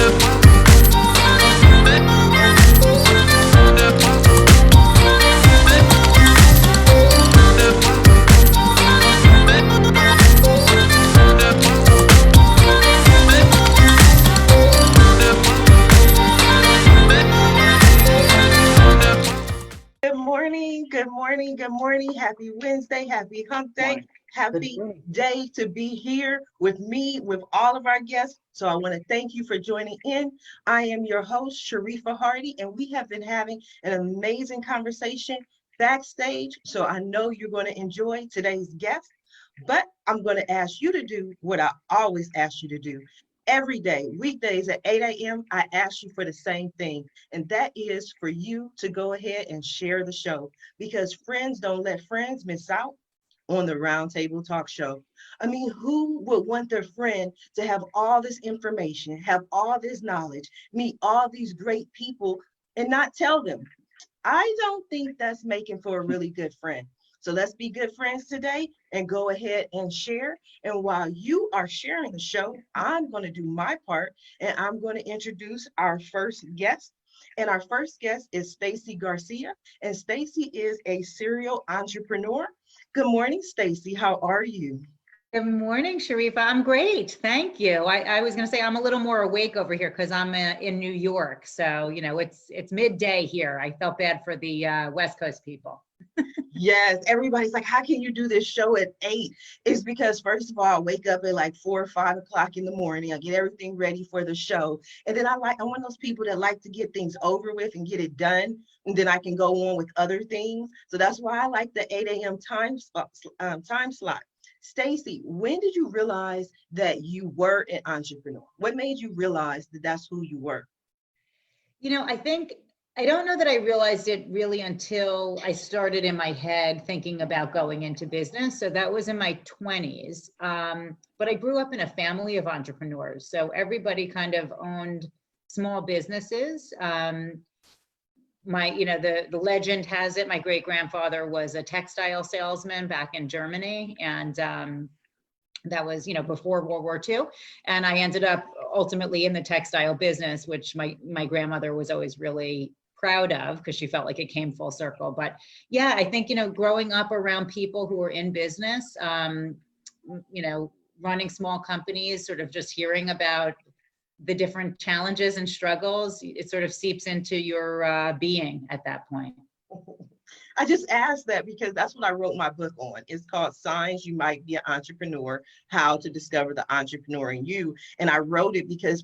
Good morning, good morning, good morning. Happy Wednesday, happy hump day, happy day to be here with me, with all of our guests. So I want to thank you for joining in. I am your host, Sharifa Hardy, and we have been having an amazing conversation backstage. So I know you're going to enjoy today's guest, but I'm going to ask you to do what I always ask you to do. Every day, weekdays at 8 a.m., I ask you for the same thing, and that is for you to go ahead and share the show because friends don't let friends miss out on the Roundtable Talk Show. I mean, who would want their friend to have all this information, have all this knowledge, meet all these great people, and not tell them? I don't think that's making for a really good friend. So let's be good friends today and go ahead and share. And while you are sharing the show, I'm going to do my part and I'm going to introduce our first guest. And our first guest is Stacy Garcia. And Stacy is a serial entrepreneur. Good morning, Stacy. How are you? Good morning, Sharifa. I'm great. Thank you. I was going to say I'm a little more awake over here because I'm in New York. So, it's midday here. I felt bad for the West Coast people. Yes, everybody's like, how can you do this show at 8? It's because first of all, I wake up at like 4 or 5 o'clock in the morning. I get everything ready for the show. And then I'm one of those people that like to get things over with and get it done. And then I can go on with other things. So that's why I like the 8 a.m. time slot. Stacy, when did you realize that you were an entrepreneur? What made you realize that that's who you were? I don't know that I realized it really until I started in my head thinking about going into business. So that was in my 20s. But I grew up in a family of entrepreneurs. So everybody kind of owned small businesses. The legend has it, my great grandfather was a textile salesman back in Germany. And that was, before World War II. And I ended up ultimately in the textile business, which my grandmother was always really proud of because she felt like it came full circle. But yeah, I think, growing up around people who were in business, running small companies, sort of just hearing about the different challenges and struggles, it sort of seeps into your being at that point. I just asked that because that's what I wrote my book on. It's called Signs You Might Be an Entrepreneur, How to Discover the Entrepreneur in You. And I wrote it because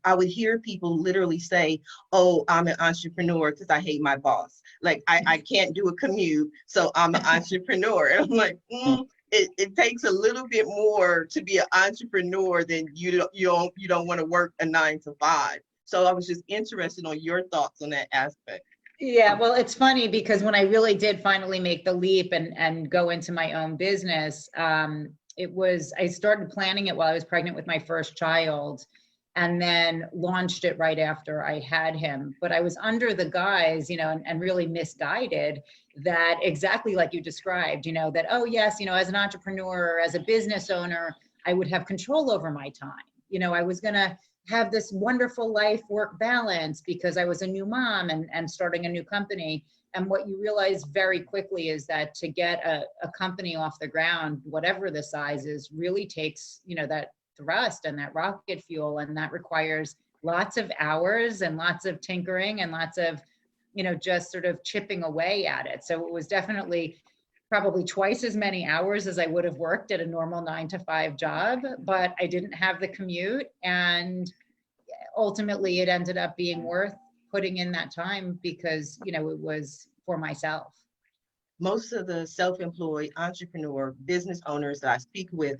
I would hear people literally say, oh, I'm an entrepreneur because I hate my boss. Like I can't do a commute, so I'm an entrepreneur. And I'm like, it takes a little bit more to be an entrepreneur than you don't want to work a 9 to 5. So I was just interested on your thoughts on that aspect. Yeah, well, it's funny because when I really did finally make the leap and go into my own business, I started planning it while I was pregnant with my first child and then launched it right after I had him. But I was under the guise, and really misguided that exactly like you described, that, oh yes, as an entrepreneur or as a business owner, I would have control over my time. I was going to have this wonderful life work balance because I was a new mom and starting a new company. And what you realize very quickly is that to get a company off the ground, whatever the size is, really takes, that thrust and that rocket fuel. And that requires lots of hours and lots of tinkering and lots of, just sort of chipping away at it. So it was definitely probably twice as many hours as I would have worked at a normal 9 to 5 job, but I didn't have the commute. And ultimately it ended up being worth putting in that time because, it was for myself. Most of the self-employed entrepreneur business owners that I speak with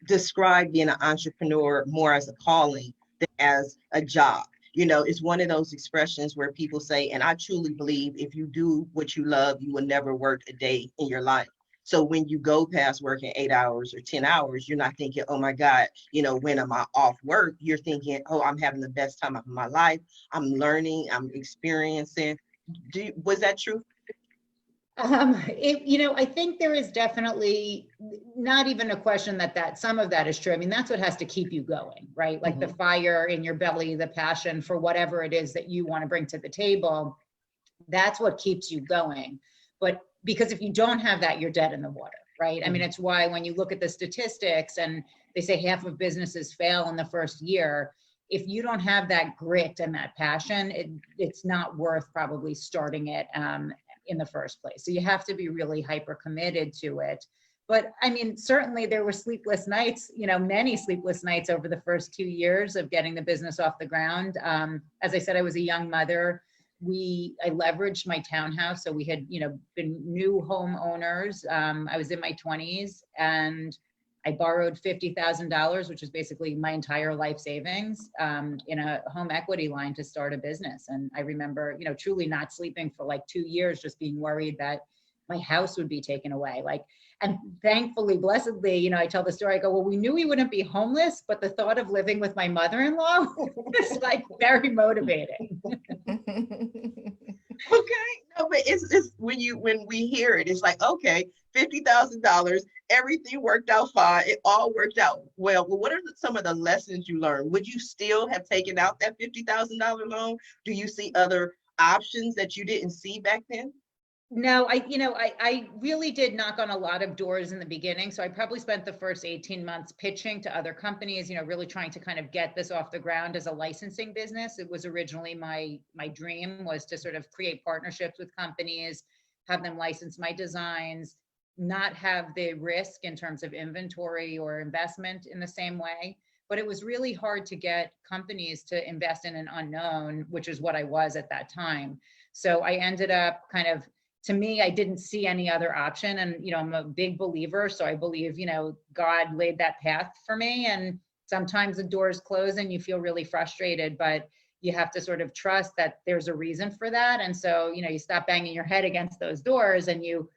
describe being an entrepreneur more as a calling than as a job. It's one of those expressions where people say, and I truly believe if you do what you love, you will never work a day in your life. So when you go past working 8 hours or 10 hours, you're not thinking, oh my God, when am I off work? You're thinking, oh, I'm having the best time of my life. I'm learning, I'm experiencing. Was that true? I think there is definitely not even a question that some of that is true. I mean, that's what has to keep you going, right? Like the fire in your belly, the passion for whatever it is that you want to bring to the table. That's what keeps you going. But because if you don't have that, you're dead in the water, right? I mean, it's why when you look at the statistics and they say half of businesses fail in the first year, if you don't have that grit and that passion, it's not worth probably starting it in the first place. So you have to be really hyper committed to it. But I mean, certainly there were sleepless nights, many sleepless nights over the first 2 years of getting the business off the ground. As I said, I was a young mother. I leveraged my townhouse. So we had, been new homeowners. I was in my 20s and I borrowed $50,000, which is basically my entire life savings, in a home equity line to start a business. And I remember, truly not sleeping for like 2 years, just being worried that my house would be taken away. And thankfully, blessedly, I tell the story, I go, well, we knew we wouldn't be homeless, but the thought of living with my mother-in-law was like very motivating. Okay, no, but it's when we hear it, it's like, okay, $50,000, everything worked out fine. It all worked out well. Well, what are some of the lessons you learned? Would you still have taken out that $50,000 loan? Do you see other options that you didn't see back then? No, I really did knock on a lot of doors in the beginning. So I probably spent the first 18 months pitching to other companies, really trying to kind of get this off the ground as a licensing business. It was originally my dream was to sort of create partnerships with companies, have them license my designs, not have the risk in terms of inventory or investment in the same way. But it was really hard to get companies to invest in an unknown, which is what I was at that time. So I ended up to me, I didn't see any other option. And, I'm a big believer. So I believe, God laid that path for me. And sometimes the doors close and you feel really frustrated, but you have to sort of trust that there's a reason for that. And so, you stop banging your head against those doors and you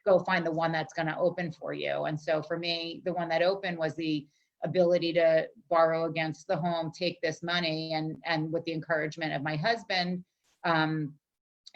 go find the one that's going to open for you. And so for me, the one that opened was the ability to borrow against the home, take this money, and with the encouragement of my husband,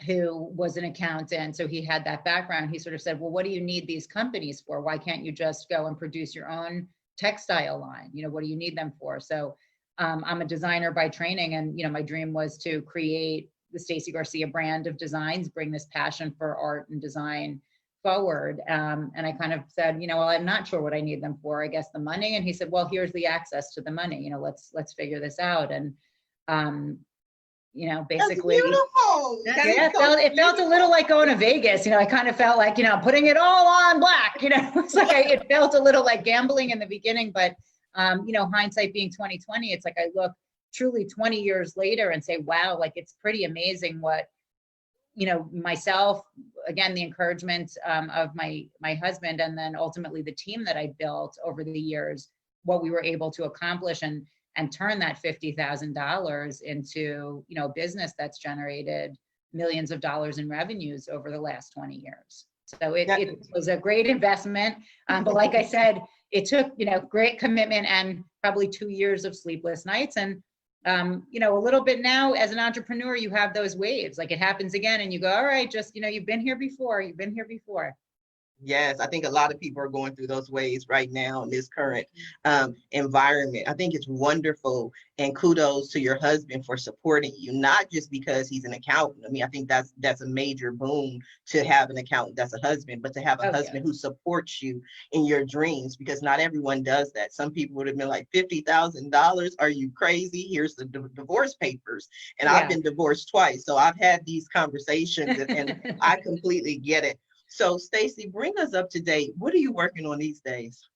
who was an accountant. So he had that background. He sort of said, well, what do you need these companies for? Why can't you just go and produce your own textile line? What do you need them for? So I'm a designer by training. And, my dream was to create the Stacey Garcia brand of designs, bring this passion for art and design forward. And I kind of said, well, I'm not sure what I need them for. I guess the money. And he said, well, here's the access to the money. Let's figure this out. And, basically, that's beautiful. It felt a little like going to Vegas. I kind of felt like, putting it all on black, it's like, it felt a little like gambling in the beginning, but, hindsight being 2020, it's like, I look truly 20 years later and say, wow, like it's pretty amazing what, myself, again, the encouragement of my husband, and then ultimately the team that I built over the years, what we were able to accomplish and turn that $50,000 into, a business that's generated millions of dollars in revenues over the last 20 years. So it was a great investment. But like I said, it took, great commitment and probably 2 years of sleepless nights. And, a little bit now as an entrepreneur, you have those waves, like it happens again and you go, all right, just, you've been here before. Yes, I think a lot of people are going through those ways right now in this current environment. I think it's wonderful, and kudos to your husband for supporting you, not just because he's an accountant. I mean, I think that's a major boon to have an accountant that's a husband, but to have a husband who supports you in your dreams, because not everyone does that. Some people would have been like, $50,000? Are you crazy? Here's the divorce papers. And I've been divorced twice, so I've had these conversations and I completely get it. So Stacey, bring us up to date. What are you working on these days?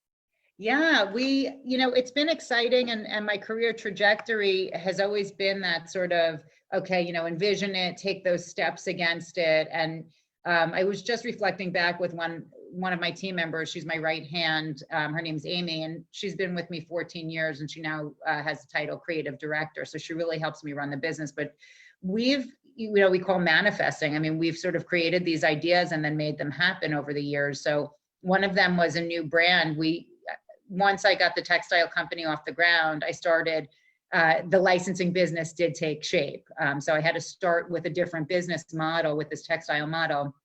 Yeah, it's been exciting, and my career trajectory has always been that sort of, okay, envision it, take those steps against it. And I was just reflecting back with one of my team members. She's my right hand. Her name's Amy, and she's been with me 14 years, and she now has the title creative director. So she really helps me run the business. But we call manifesting. I mean, we've sort of created these ideas and then made them happen over the years. So one of them was a new brand. Once I got the textile company off the ground, I started, the licensing business did take shape. So I had to start with a different business model with this textile model.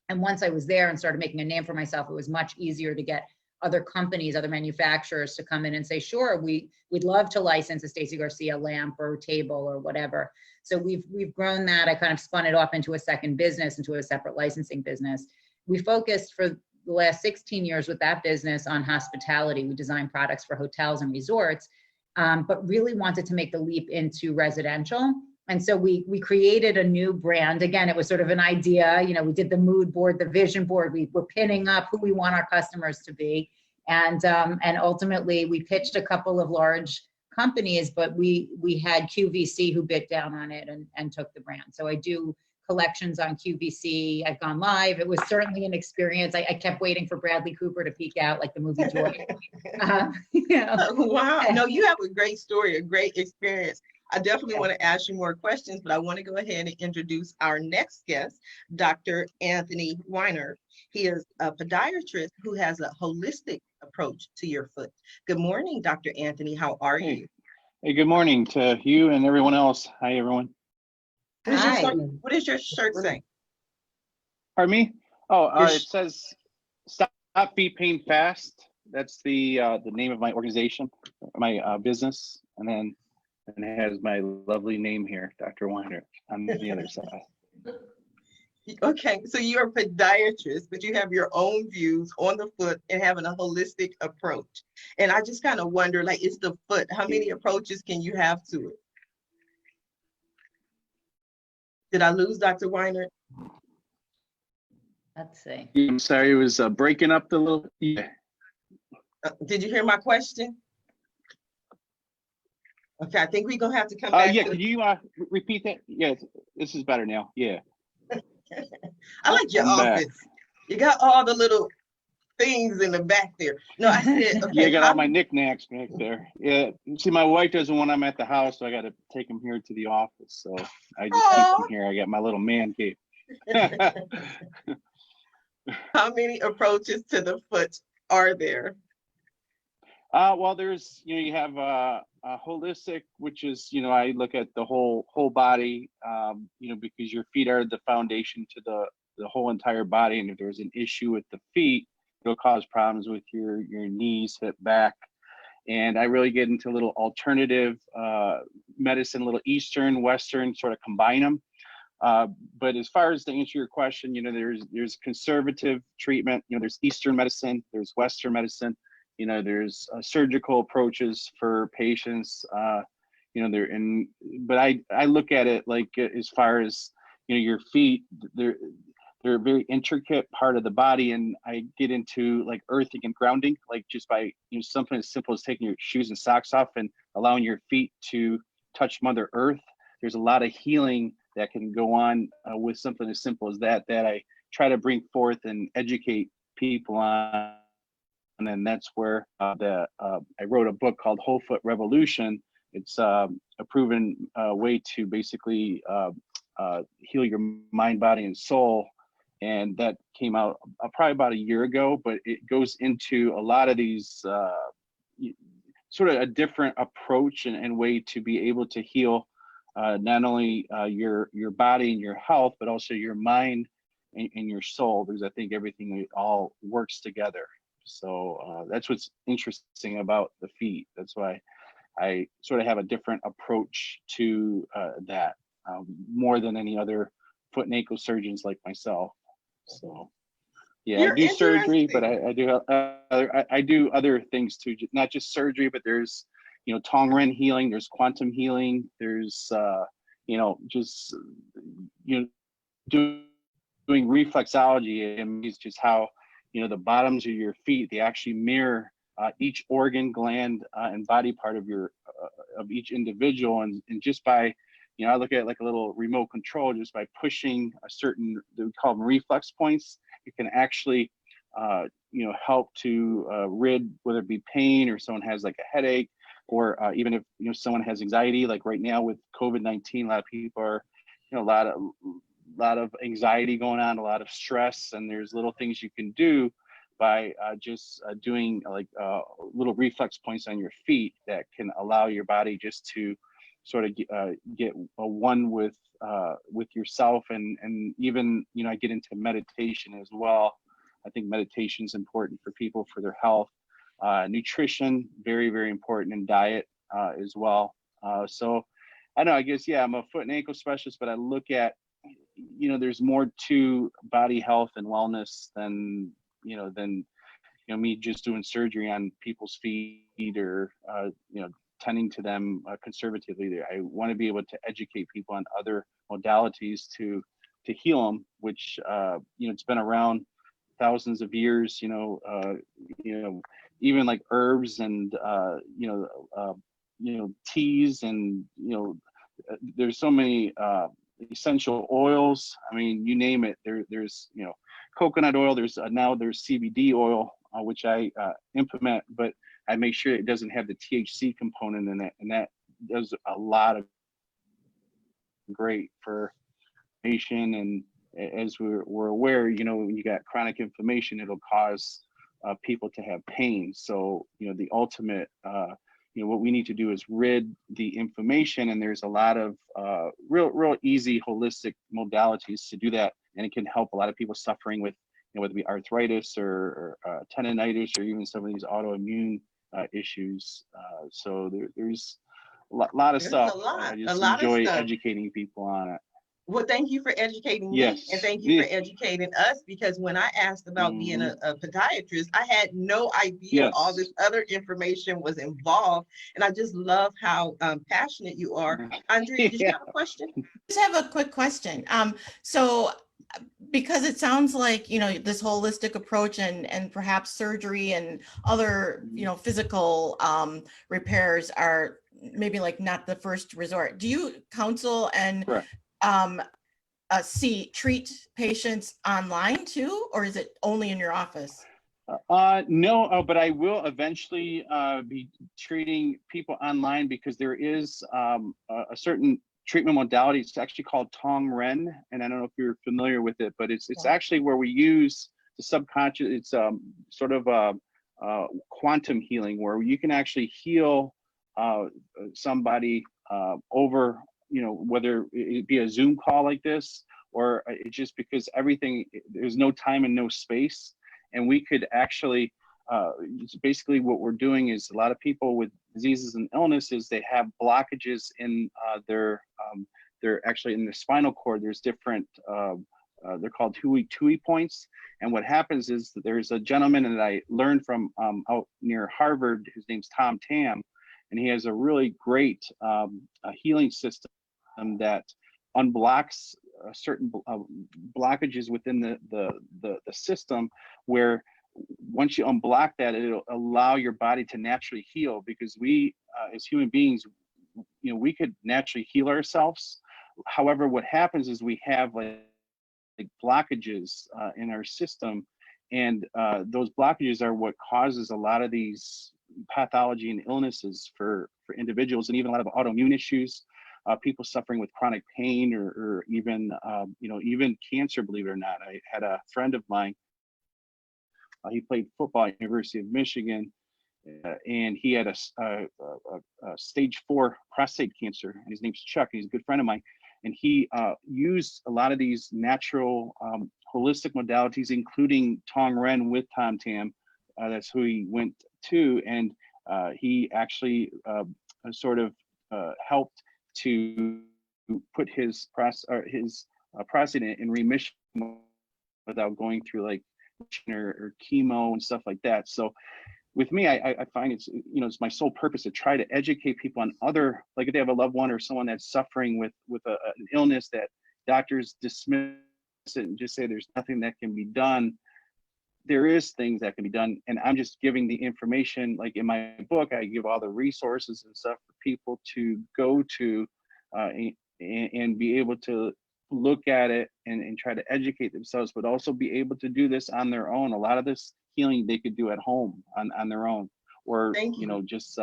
And once I was there and started making a name for myself, it was much easier to get other companies, other manufacturers to come in and say, sure, we'd love to license a Stacey Garcia lamp or table or whatever. So we've grown that. I kind of spun it off into a second business, into a separate licensing business. We focused for the last 16 years with that business on hospitality. We designed products for hotels and resorts, but really wanted to make the leap into residential. And so we created a new brand. Again, it was sort of an idea, you know, we did the mood board, the vision board, we were pinning up who we want our customers to be. And ultimately we pitched a couple of large companies, but we had QVC who bit down on it and took the brand. So I do collections on QVC. I've gone live. It was certainly an experience. I kept waiting for Bradley Cooper to peek out like the movie Joy. You know. Wow. No, you have a great story, a great experience. I definitely want to ask you more questions, but I want to go ahead and introduce our next guest, Dr. Anthony Weinert. He is a podiatrist who has a holistic approach to your foot. Good morning, Dr. Anthony. How are you? Hey, good morning to you and everyone else. Hi, everyone. What is your shirt saying? Pardon me? Oh, it says "Stop Feet Pain Fast." That's the name of my organization, my business, and then it has my lovely name here, Dr. Weinert, on the other side. Okay, so you're a podiatrist, but you have your own views on the foot and having a holistic approach. And I just kind of wonder, like, it's the foot. How many approaches can you have to it? Did I lose Dr. Weinert? Let's see. I'm sorry, it was breaking up the little. Yeah. Did you hear my question? Okay, I think we're gonna have to come back. Yeah, could you repeat that? Yeah, this is better now. Yeah. I like your office. You got all the little things in the back there. No, I said, okay. Yeah, I got all my knickknacks back there. Yeah, see, my wife doesn't want them at the house, so I got to take them here to the office. So I just keep them here. I got my little man cave. How many approaches to the foot are there? Well, there's, you have a holistic, which is, I look at the whole body, because your feet are the foundation to the whole entire body. And if there's an issue with the feet, it'll cause problems with your knees, hip, back. And I really get into a little alternative medicine, a little Eastern, Western, sort of combine them. But as far as to answer your question, there's conservative treatment, there's Eastern medicine, there's Western medicine. There's surgical approaches for patients, but I look at it like as far as, your feet, they're a very intricate part of the body. And I get into like earthing and grounding, like just by, something as simple as taking your shoes and socks off and allowing your feet to touch Mother Earth. There's a lot of healing that can go on with something as simple as that I try to bring forth and educate people on. And then that's where I wrote a book called Whole Foot Revolution. It's a proven way to basically heal your mind, body, and soul. And that came out probably about a year ago, but it goes into a lot of these sort of a different approach and way to be able to heal not only your body and your health, but also your mind and your soul, because I think everything all works together. So that's what's interesting about the feet. That's why I sort of have a different approach to that, more than any other foot and ankle surgeons like myself. So yeah, I do surgery, but I do other things too, not just surgery, but there's, Tongren healing, there's quantum healing, there's, just, doing reflexology. And it's just how, the bottoms of your feet, they actually mirror each organ, gland, and body part of of each individual. And just by, I look at it like a little remote control, just by pushing a certain, we call them reflex points, it can actually, help to rid, whether it be pain or someone has like a headache, or even if, someone has anxiety, like right now with COVID-19, a lot of people are, a lot of anxiety going on, a lot of stress, and there's little things you can do by just doing like little reflex points on your feet that can allow your body just to sort of get a one with yourself, and even, you know, I get into meditation as well. I think meditation is important for people, for their health. Nutrition, very, very important, and diet as well. So I don't know, I guess, yeah, I'm a foot and ankle specialist, but I look at, you know, there's more to body health and wellness than me just doing surgery on people's feet, or you know, tending to them conservatively. I want to be able to educate people on other modalities to heal them, which you know, it's been around thousands of years. You know, even like herbs and you know, teas, and you know, there's so many essential oils. I mean, you name it. There's, you know, coconut oil. There's now there's CBD oil, which I implement, but I make sure it doesn't have the THC component in it, and that does a lot of great for inflammation. And as we're aware, you know, when you got chronic inflammation, it'll cause people to have pain. So, you know, the ultimate, you know, what we need to do is rid the inflammation, and there's a lot of real easy holistic modalities to do that, and it can help a lot of people suffering with, you know, whether it be arthritis or tendonitis, or even some of these autoimmune issues. So there's a lot of stuff. I just enjoy educating people on it. Well, thank you for educating me, Yes. and thank you for educating us, because when I asked about being a podiatrist, I had no idea all this other information was involved. And I just love how passionate you are. Andrea, did you have a question? Just have a quick question. So because it sounds like, you know, this holistic approach and perhaps surgery and other, you know, physical repairs are maybe like not the first resort. Do you counsel and treat patients online too, or is it only in your office? No, but I will eventually be treating people online, because there is a certain treatment modality. It's actually called Tong Ren, and I don't know if you're familiar with it, but it's actually where we use the subconscious. It's sort of quantum healing, where you can actually heal somebody over, you know, whether it be a Zoom call like this, or it's just because there's no time and no space. And we could actually, basically what we're doing is, a lot of people with diseases and illnesses, they have blockages in they're actually in the spinal cord. There's different, they're called Tui points. And what happens is that there's a gentleman that I learned from out near Harvard, his name's Tom Tam, and he has a really great healing system that unblocks certain blockages within the system, where once you unblock that, it'll allow your body to naturally heal. Because we as human beings, you know, we could naturally heal ourselves. However, what happens is we have like blockages in our system, and those blockages are what causes a lot of these pathology and illnesses for individuals, and even a lot of autoimmune issues. People suffering with chronic pain, or even you know, even cancer, believe it or not. I had a friend of mine, he played football at University of Michigan, and he had a stage 4 prostate cancer, and his name's Chuck. He's a good friend of mine, and he used a lot of these natural holistic modalities, including Tong Ren with Tom Tam. That's who he went to, and he actually sort of helped to put his prostate in remission without going through like or chemo and stuff like that. So with me, I find it's, you know, it's my sole purpose to try to educate people on other, like if they have a loved one or someone that's suffering with an illness that doctors dismiss it and just say there's nothing that can be done. There is things that can be done, and I'm just giving the information. Like in my book, I give all the resources and stuff for people to go to and be able to look at it and try to educate themselves, but also be able to do this on their own. A lot of this healing they could do at home on their own, or you know, just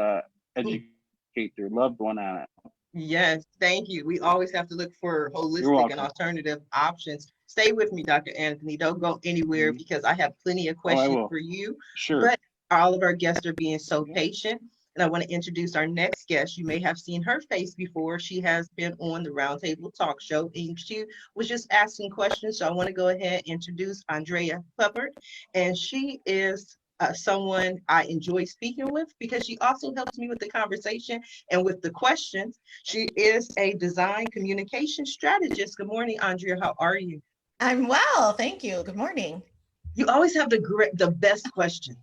educate their loved one on it. Yes, thank you. We always have to look for holistic and alternative options. Stay with me, Dr. Anthony. Don't go anywhere, because I have plenty of questions for you. Sure. But all of our guests are being so patient. And I want to introduce our next guest. You may have seen her face before. She has been on the Roundtable Talk Show, and she was just asking questions. So I want to go ahead and introduce Andrea Hubbard. And she is someone I enjoy speaking with because she also helps me with the conversation and with the questions. She is a design communication strategist. Good morning, Andrea. How are you? I'm well, thank you. Good morning. You always have the best questions.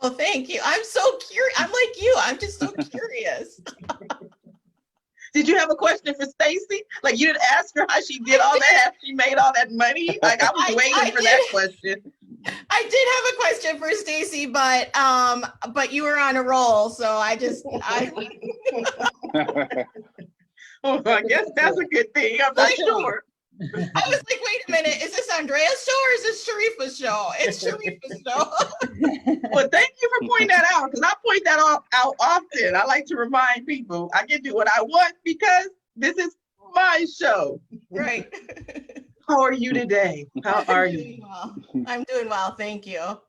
Oh, thank you. I'm so curious. I'm like you. I'm just so curious. Did you have a question for Stacy? Like you didn't ask her how she did all that, how she made all that money? Like I was waiting for that question. I did have a question for Stacy, but you were on a roll, so Oh, I guess that's a good thing. I'm not sure. I was like, wait a minute, is this Andrea's show or is this Sharifa's show? It's Sharifa's show. Well, thank you for pointing that out because I point that out often. I like to remind people I can do what I want because this is my show. Right. How are you today? How are you? Well. I'm doing well, thank you.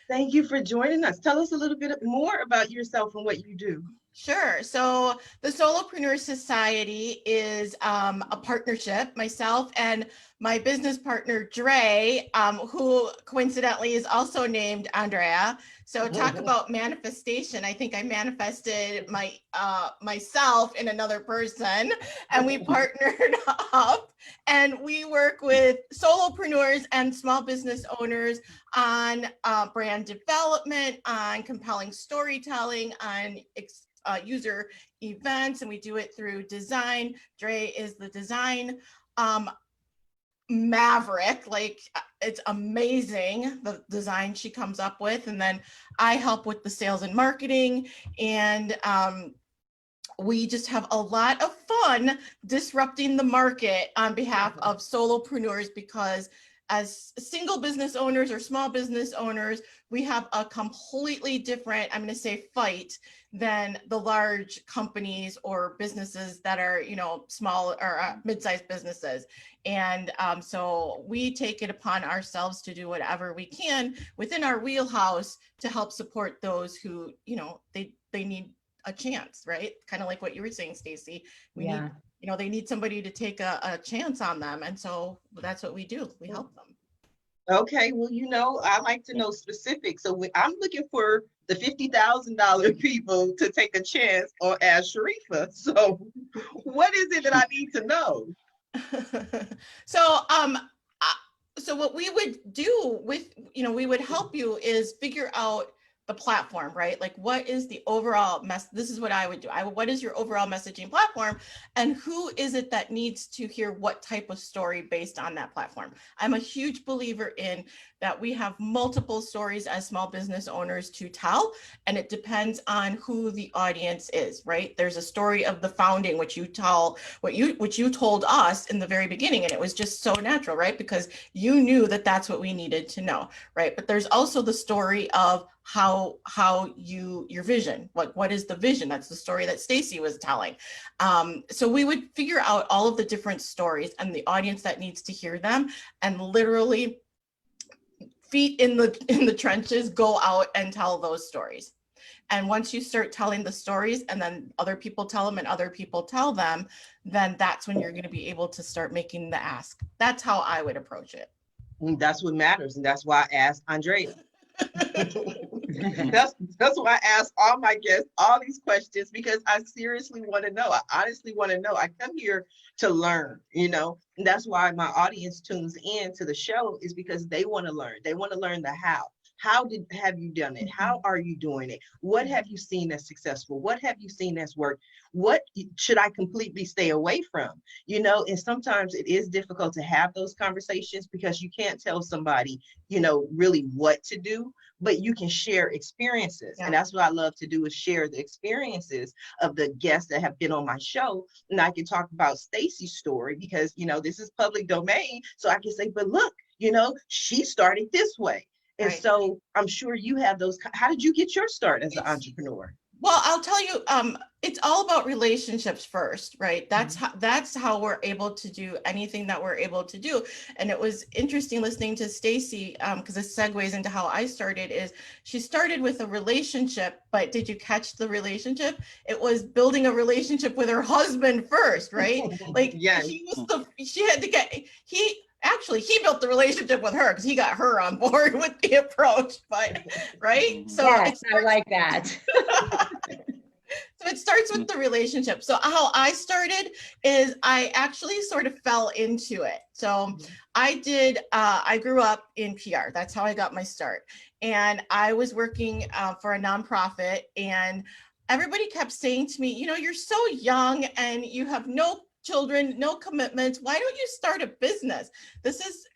Thank you for joining us. Tell us a little bit more about yourself and what you do. Sure. So the Solopreneur Society is a partnership, myself and my business partner, Dre, who coincidentally is also named Andrea. So talk about manifestation. I think I manifested myself in another person, and we partnered up, and we work with solopreneurs and small business owners on brand development, on compelling storytelling, on user events, and we do it through design. Dre is the design maverick. Like it's amazing the design she comes up with, and then I help with the sales and marketing, and we just have a lot of fun disrupting the market on behalf of solopreneurs, because as single business owners or small business owners, we have a completely different, I'm going to say, fight than the large companies or businesses that are, small or mid-sized businesses. And so we take it upon ourselves to do whatever we can within our wheelhouse to help support those who, they need a chance, right? Kind of like what you were saying, Stacy. We need, they need somebody to take a chance on them. And so that's what we do. We help them. Okay, well, I like to know specifics. So I'm looking for the $50,000 people to take a chance on as Sharifa. So what is it that I need to know? So what we would do with, we would help you is figure out the platform, right? Like what is the overall this is what I would do. What is your overall messaging platform, and who is it that needs to hear what type of story based on that platform? I'm a huge believer in that we have multiple stories as small business owners to tell, and it depends on who the audience is, right? There's a story of the founding, which you told us in the very beginning, and it was just so natural, right? Because you knew that that's what we needed to know, right? But there's also the story of your vision, what is the vision? That's the story that Stacy was telling. So we would figure out all of the different stories and the audience that needs to hear them, and literally feet in the trenches, go out and tell those stories. And once you start telling the stories and then other people tell them and other people tell them, then that's when you're going to be able to start making the ask. That's how I would approach it. And that's what matters. And that's why I asked Andrea. That's why I ask all my guests all these questions, because I seriously want to know. I honestly want to know. I come here to learn, and that's why my audience tunes in to the show, is because they want to learn. They want to learn the how. Have you done it? How are you doing it? What have you seen that's successful? What have you seen that's worked? What should I completely stay away from? And sometimes it is difficult to have those conversations because you can't tell somebody, really what to do, but you can share experiences. Yeah. And that's what I love to do, is share the experiences of the guests that have been on my show. And I can talk about Stacy's story because, this is public domain. So I can say, but look, she started this way. And right. So I'm sure you have those. How did you get your start as an entrepreneur? Well, I'll tell you, it's all about relationships first, right? That's how we're able to do anything that we're able to do. And it was interesting listening to Stacy, because it segues into how I started. Is she started with a relationship, but did you catch the relationship? It was building a relationship with her husband first, right? Like Yes. she had to get Actually, he built the relationship with her because he got her on board with the approach, but right. So Yes, I like that. So it starts with the relationship. So how I started is I actually sort of fell into it. So I grew up in PR. That's how I got my start. And I was working for a nonprofit, and everybody kept saying to me, you're so young and you have no children, no commitments. Why don't you start a business? This is,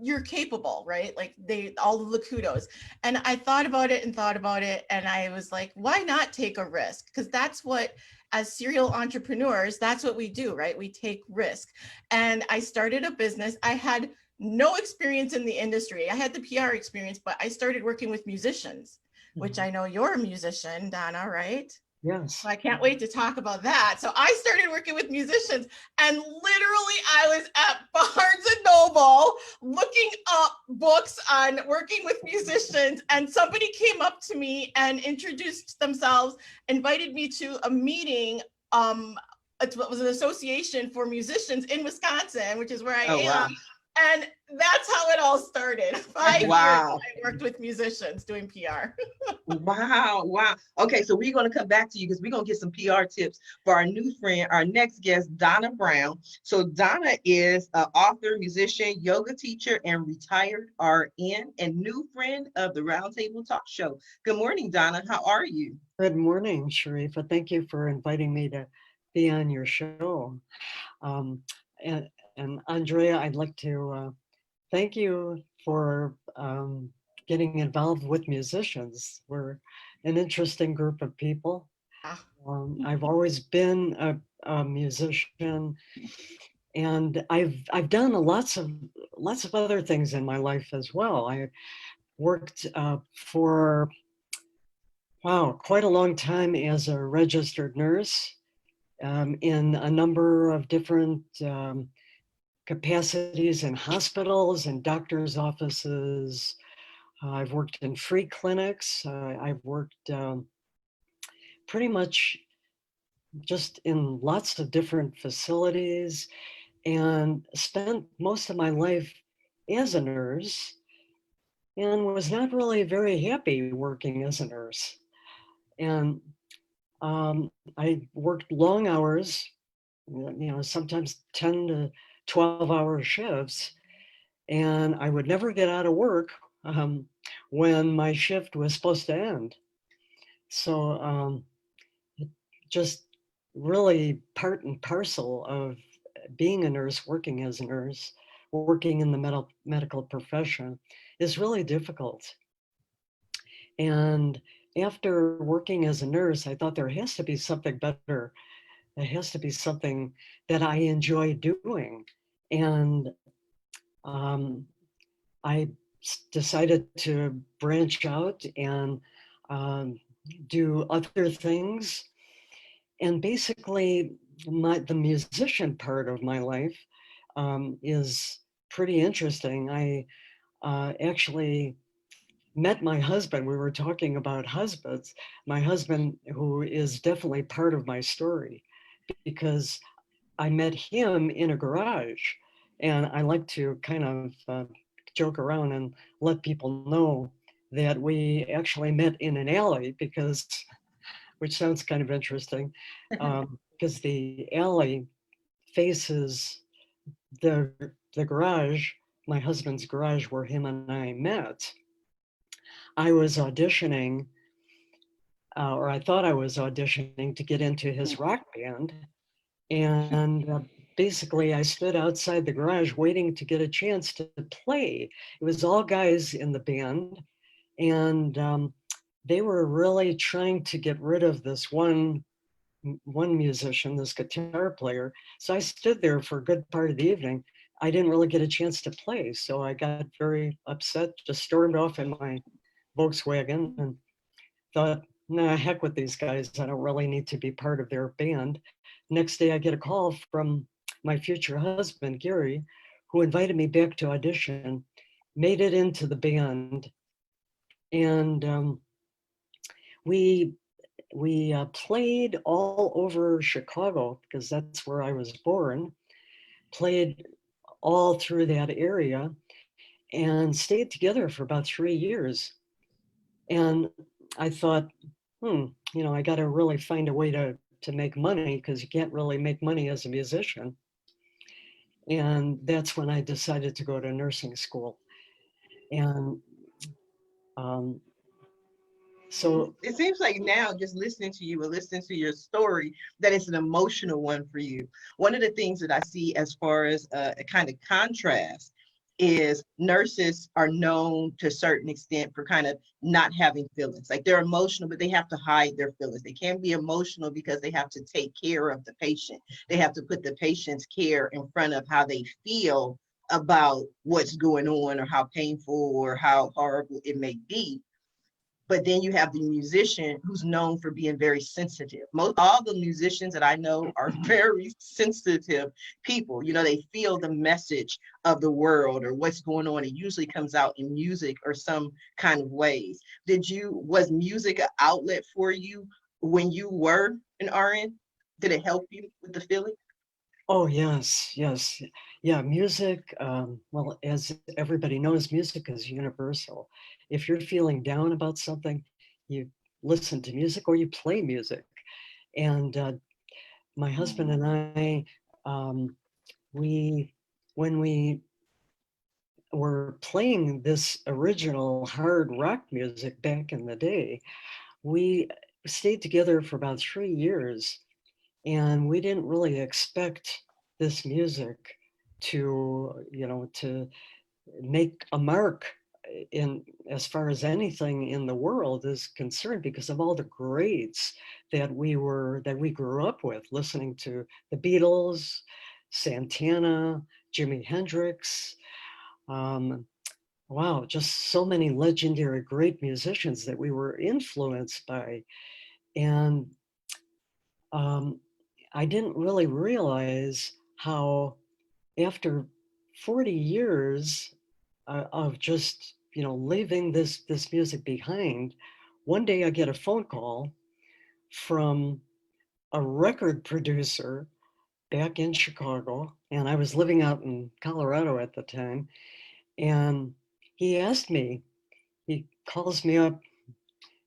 you're capable, right? Like all of the kudos. And I thought about it, and I was like, why not take a risk? Because that's what, as serial entrepreneurs, that's what we do, right? We take risk. And I started a business. I had no experience in the industry. I had the PR experience, but I started working with musicians, which I know you're a musician, Donna, right? Yes. So I can't wait to talk about that. So I started working with musicians, and literally I was at Barnes and Noble looking up books on working with musicians, and somebody came up to me and introduced themselves, invited me to a meeting. It was an association for musicians in Wisconsin, which is where I am. Wow. And that's how it all started. 5 years I worked with musicians doing PR. Wow. Okay, so we're going to come back to you because we're going to get some PR tips for our new friend, our next guest, Donna Brown. So Donna is an author, musician, yoga teacher, and retired RN, and new friend of the Roundtable Talk Show. Good morning, Donna. How are you? Good morning, Sharifa. Thank you for inviting me to be on your show. And Andrea, I'd like to thank you for getting involved with musicians. We're an interesting group of people. I've always been a musician, and I've done lots of other things in my life as well. I worked for quite a long time as a registered nurse in a number of different capacities in hospitals and doctors' offices. I've worked in free clinics. I've worked pretty much just in lots of different facilities, and spent most of my life as a nurse, and was not really very happy working as a nurse. And I worked long hours, sometimes 10 to 12-hour shifts, and I would never get out of work when my shift was supposed to end. So just really part and parcel of being a nurse, working as a nurse, working in the medical profession is really difficult. And after working as a nurse, I thought there has to be something better. There has to be something that I enjoy doing. And I decided to branch out and do other things. And basically, the musician part of my life is pretty interesting. I actually met my husband. We were talking about husbands. My husband, who is definitely part of my story, because I met him in a garage. And I like to kind of joke around and let people know that we actually met in an alley, which sounds kind of interesting, because the alley faces the garage, my husband's garage, where him and I met. I was auditioning, or I thought I was auditioning to get into his rock band. And basically I stood outside the garage waiting to get a chance to play. It was all guys in the band, and they were really trying to get rid of this one musician, this guitar player. So I stood there for a good part of the evening. I didn't really get a chance to play, so I got very upset, just stormed off in my Volkswagen, and thought nah, heck with these guys. I don't really need to be part of their band. Next day, I get a call from my future husband, Gary, who invited me back to audition, made it into the band. And we played all over Chicago because that's where I was born, played all through that area and stayed together for about 3 years. And I thought, I got to really find a way to make money because you can't really make money as a musician. And that's when I decided to go to nursing school. And so it seems like now, just listening to you and listening to your story, that it's an emotional one for you. One of the things that I see as far as a kind of contrast is nurses are known to a certain extent for kind of not having feelings. Like they're emotional, but they have to hide their feelings. They can't be emotional because they have to take care of the patient. They have to put the patient's care in front of how they feel about what's going on or how painful or how horrible it may be. But then you have the musician who's known for being very sensitive. All the musicians that I know are very sensitive people. You know, they feel the message of the world or what's going on. It usually comes out in music or some kind of ways. Was music an outlet for you when you were an RN? Did it help you with the feeling? Oh, yes. Yeah, music, well, as everybody knows, music is universal. If you're feeling down about something, you listen to music or you play music. And my husband and I, when we were playing this original hard rock music back in the day, we stayed together for about 3 years. And we didn't really expect this music to make a mark in as far as anything in the world is concerned because of all the greats that we grew up with, listening to the Beatles, Santana, Jimi Hendrix. Wow, just so many legendary great musicians that we were influenced by. And I didn't really realize how after 40 years of just, leaving this music behind, one day I get a phone call from a record producer back in Chicago, and I was living out in Colorado at the time, and he calls me up,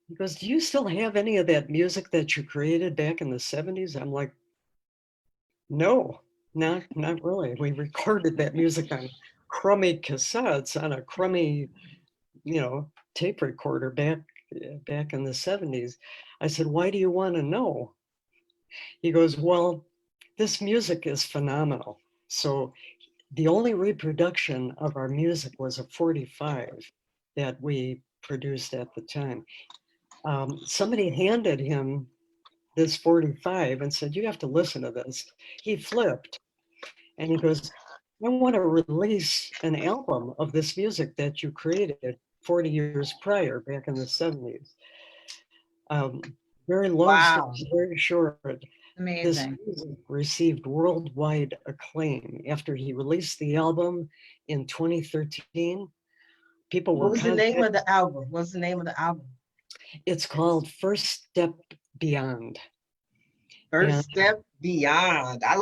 he goes, "Do you still have any of that music that you created back in the 70s? I'm like, no, not really. We recorded that music on crummy cassettes on a crummy, tape recorder back in the 70s. I said, "Why do you want to know?" He goes, "Well, this music is phenomenal." So the only reproduction of our music was a 45 that we produced at the time. Somebody handed him this 45 and said, "You have to listen to this." He flipped and he goes, "I want to release an album of this music that you created 40 years prior, back in the 70s. Very long Wow. story, very short. This Amazing. music received worldwide acclaim after he released the album in 2013. People were What was the name of contacted. the album? What's the name of the album? It's called First Step Beyond. First Step Beyond. I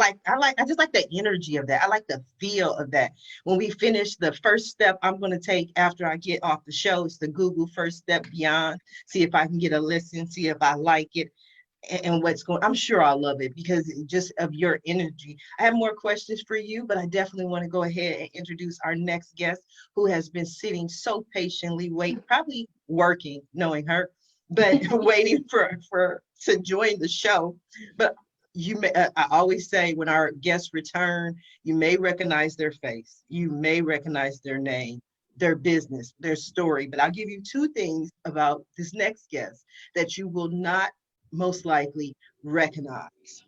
just like the energy of that. I like the feel of that. When we finish, the first step I'm going to take after I get off the show is to Google First Step Beyond, see if I can get a listen, see if I like it and what's going. I'm sure I'll love it because just of your energy. I have more questions for you, but I definitely want to go ahead and introduce our next guest who has been sitting so patiently, probably working, knowing her, but waiting for to join the show. But I always say when our guests return, you may recognize their face, you may recognize their name, their business, their story. But I'll give you two things about this next guest that you will not most likely recognize.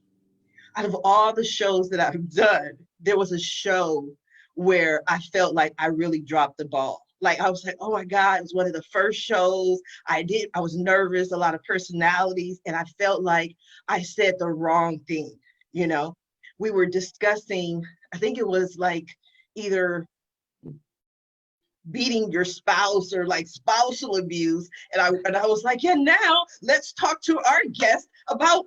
Out of all the shows that I've done, there was a show where I felt like I really dropped the ball. Like, I was like, oh my God, it was one of the first shows I did. I was nervous, a lot of personalities, and I felt like I said the wrong thing. You know, we were discussing, I think it was like either beating your spouse or like spousal abuse. And I was like, yeah, now let's talk to our guest about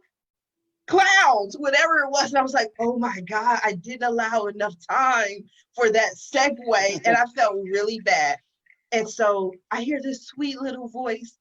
clowns, whatever it was. And I was like, oh my God, I didn't allow enough time for that segue. And I felt really bad. And so I hear this sweet little voice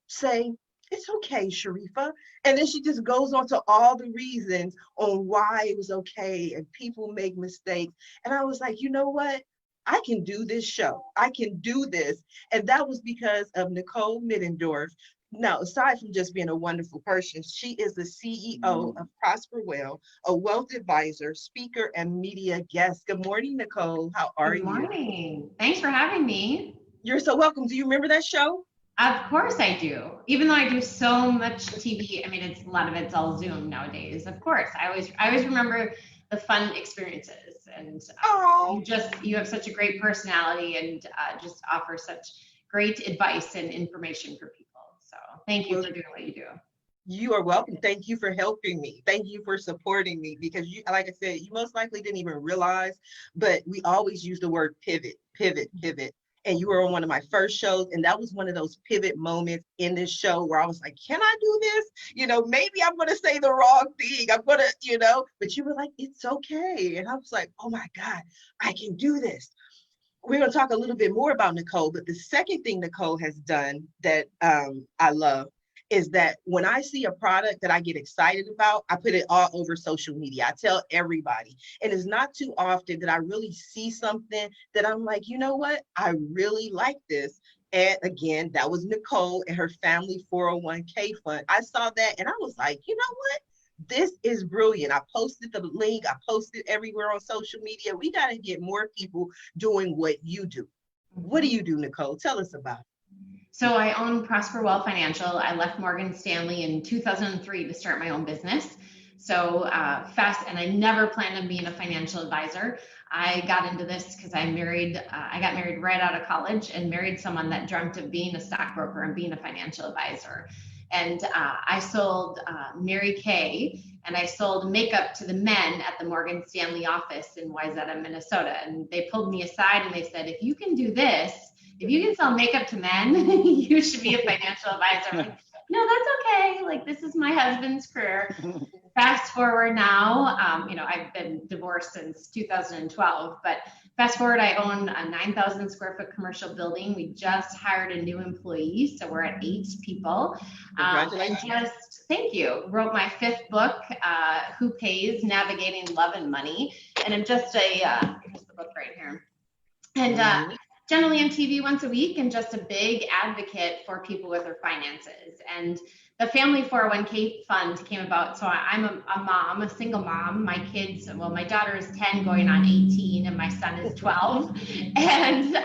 say, it's okay, Sharifa. And then she just goes on to all the reasons on why it was okay and people make mistakes. And I was like, you know what? I can do this show. I can do this. And that was because of Nicole Middendorf. Now, aside from just being a wonderful person, she is the CEO of Prosper Well, a wealth advisor, speaker, and media guest. Good morning, Nicole. How are you? Good morning. Thanks for having me. You're so welcome. Do you remember that show? Of course I do. Even though I do so much TV, I mean, it's a lot of it's all Zoom nowadays. Of course, I always remember the fun experiences, and you have such a great personality, and just offer such great advice and information for people. So thank you for doing what you do. You are welcome. Thank you for helping me. Thank you for supporting me, because you, like I said, you most likely didn't even realize, but we always use the word pivot, pivot, pivot. And you were on one of my first shows, and that was one of those pivot moments in this show where I was like, can I do this? You know, maybe I'm going to say the wrong thing. I'm going to, you know, but you were like, it's okay. And I was like, oh my God, I can do this. We're going to talk a little bit more about Nicole, but the second thing Nicole has done that I love is that when I see a product that I get excited about, I put it all over social media. I tell everybody. And it's not too often that I really see something that I'm like, you know what? I really like this. And again, that was Nicole and her family 401k fund. I saw that and I was like, you know what? This is brilliant. I posted the link. I posted everywhere on social media. We got to get more people doing what you do. What do you do, Nicole? Tell us about it. So I own Prosper Well Financial. I left Morgan Stanley in 2003 to start my own business. So and I never planned on being a financial advisor. I got into this because I got married right out of college and married someone that dreamt of being a stockbroker and being a financial advisor. And I sold Mary Kay, and I sold makeup to the men at the Morgan Stanley office in Wayzata, Minnesota. And they pulled me aside and they said, if you can do this, if you can sell makeup to men, you should be a financial advisor. I'm like, no, that's okay. Like, this is my husband's career. Fast forward now, you know, I've been divorced since 2012, but fast forward, I own a 9,000 square foot commercial building. We just hired a new employee, so we're at 8 people. Congratulations. Thank you. Wrote my 5th book, Who Pays? Navigating Love and Money. And I'm just here's the book right here. And generally on TV once a week, and just a big advocate for people with their finances. And the family 401k fund came about. So I'm a mom, a single mom. My kids, well, my daughter is 10 going on 18 and my son is 12. And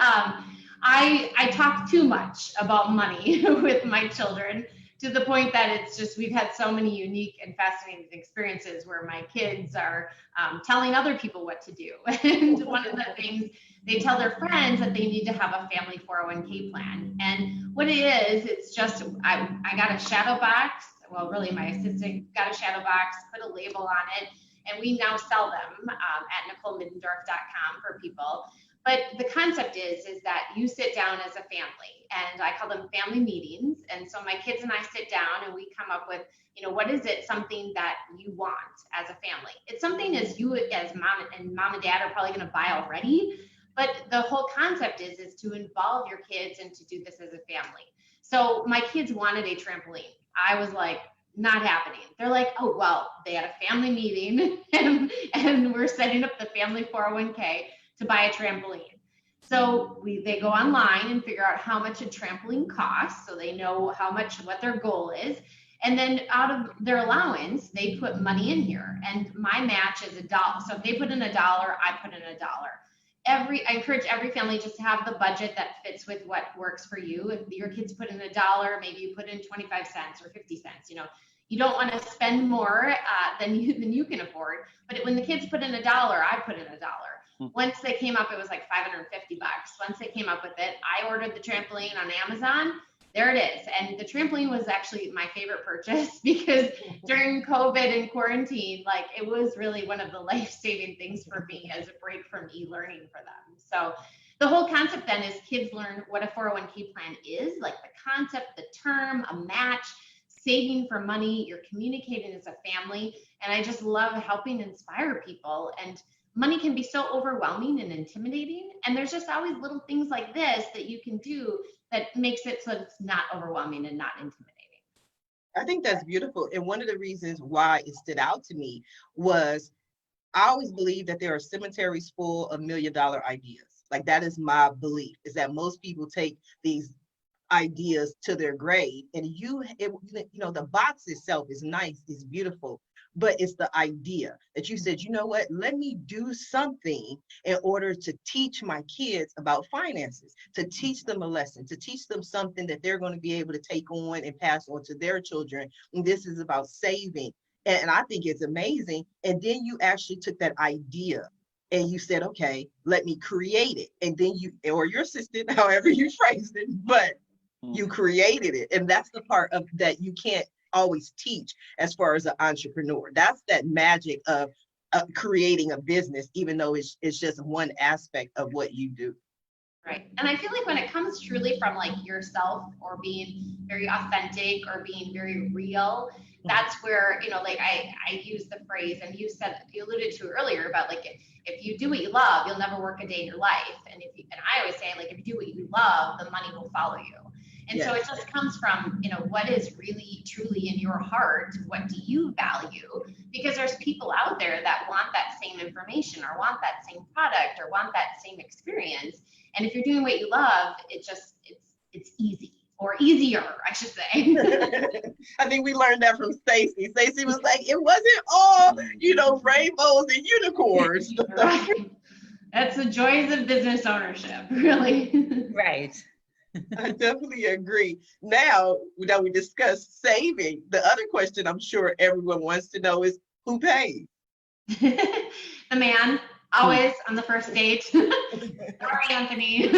I talk too much about money with my children, to the point that it's just, we've had so many unique and fascinating experiences where my kids are telling other people what to do. And one of the things, they tell their friends that they need to have a family 401k plan. And what it is, it's just, I got a shadow box. Well, really my assistant got a shadow box, put a label on it, and we now sell them at NicoleMiddendorf.com for people. But the concept is that you sit down as a family, and I call them family meetings. And so my kids and I sit down and we come up with, you know, what is it, something that you want as a family? It's something as you as mom and dad are probably going to buy already. But the whole concept is to involve your kids and to do this as a family. So my kids wanted a trampoline. I was like, not happening. They're like, oh, well, they had a family meeting and we're setting up the family 401k to buy a trampoline. So they go online and figure out how much a trampoline costs, so they know what their goal is. And then out of their allowance, they put money in here. And my match is $1. So if they put in $1, I put in $1. I encourage every family just to have the budget that fits with what works for you. If your kids put in $1, maybe you put in 25 cents or 50 cents. You know, you don't want to spend more than you can afford. But when the kids put in $1, I put in $1. Once they came up, it was like $550. Once they came up with it, I ordered the trampoline on Amazon. There it is. And the trampoline was actually my favorite purchase because during COVID and quarantine, like it was really one of the life-saving things for me as a break from e-learning for them. So the whole concept then is kids learn what a 401k plan is, like the concept, the term, a match, saving for money, you're communicating as a family. And I just love helping inspire people. And money can be so overwhelming and intimidating. And there's just always little things like this that you can do that makes it so it's not overwhelming and not intimidating. I think that's beautiful. And one of the reasons why it stood out to me was I always believe that there are cemeteries full of $1 million ideas. Like that is my belief, is that most people take these ideas to their grave, and the box itself is nice, is beautiful, but it's the idea that you said, you know what, let me do something in order to teach my kids about finances, to teach them a lesson, to teach them something that they're going to be able to take on and pass on to their children. And this is about saving. And I think it's amazing. And then you actually took that idea and you said, okay, let me create it. And then or your assistant, however you phrased it, but you created it. And that's the part of that you can't always teach as far as an entrepreneur. That's that magic of creating a business, even though it's just one aspect of what you do. Right. And I feel like when it comes truly from like yourself or being very authentic or being very real, that's where, like I use the phrase, and you alluded to earlier about like, if you do what you love, you'll never work a day in your life. And I always say, like, if you do what you love, the money will follow you. And so it just comes from, what is really truly in your heart? What do you value? Because there's people out there that want that same information or want that same product or want that same experience. And if you're doing what you love, it's easy, or easier, I should say. I think we learned that from Stacy. Stacy was like, it wasn't all, rainbows and unicorns. Right. That's the joys of business ownership, really. Right. I definitely agree. Now that we discussed saving, the other question I'm sure everyone wants to know is, who pays? The man, always on the first date. Sorry, Anthony.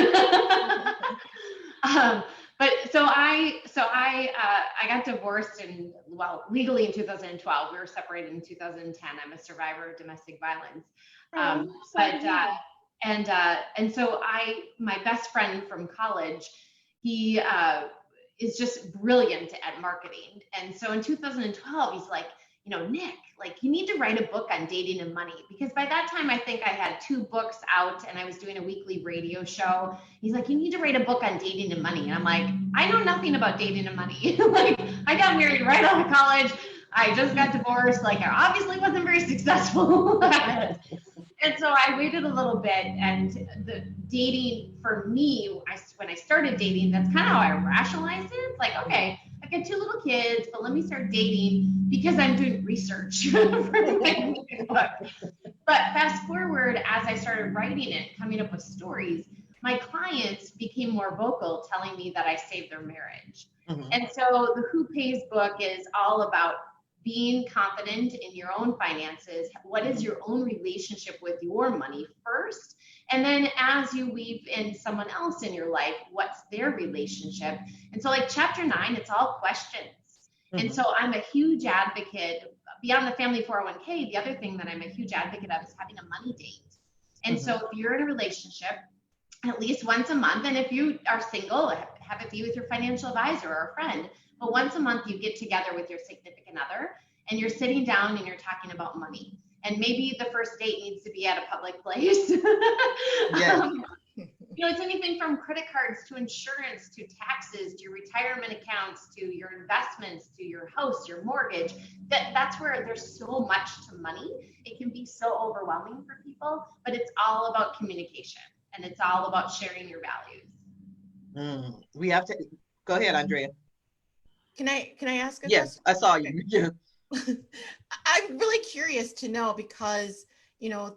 But so I got divorced legally in 2012. We were separated in 2010. I'm a survivor of domestic violence. And so my best friend from college, he is just brilliant at marketing. And so in 2012, he's like, Nick, like you need to write a book on dating and money, because by that time I think I had 2 books out and I was doing a weekly radio show. He's like, you need to write a book on dating and money. And I'm like, I know nothing about dating and money. Like I got married right out of college. I just got divorced. Like I obviously wasn't very successful at it. And so I waited a little bit, and the dating for me, when I started dating, that's kind of how I rationalized it. It's like, okay, I've got 2 little kids, but let me start dating because I'm doing research for my book. But fast forward, as I started writing it, coming up with stories, my clients became more vocal, telling me that I saved their marriage. Mm-hmm. And so the Who Pays book is all about being confident in your own finances. What is your own relationship with your money first? And then as you weave in someone else in your life, what's their relationship? And so like chapter 9, it's all questions. Mm-hmm. And so I'm a huge advocate beyond the family 401k. The other thing that I'm a huge advocate of is having a money date. And mm-hmm. so if you're in a relationship, at least once a month, and if you are single, have it be with your financial advisor or a friend. But once a month, you get together with your significant other and you're sitting down and you're talking about money. And maybe the first date needs to be at a public place. Yeah. It's anything from credit cards to insurance to taxes to your retirement accounts to your investments to your house, your mortgage. That's where there's so much to money. It can be so overwhelming for people, but it's all about communication and it's all about sharing your values. We have to go ahead, Andrea. Can I ask a question? Yes, I saw you. Yeah. I'm really curious to know because,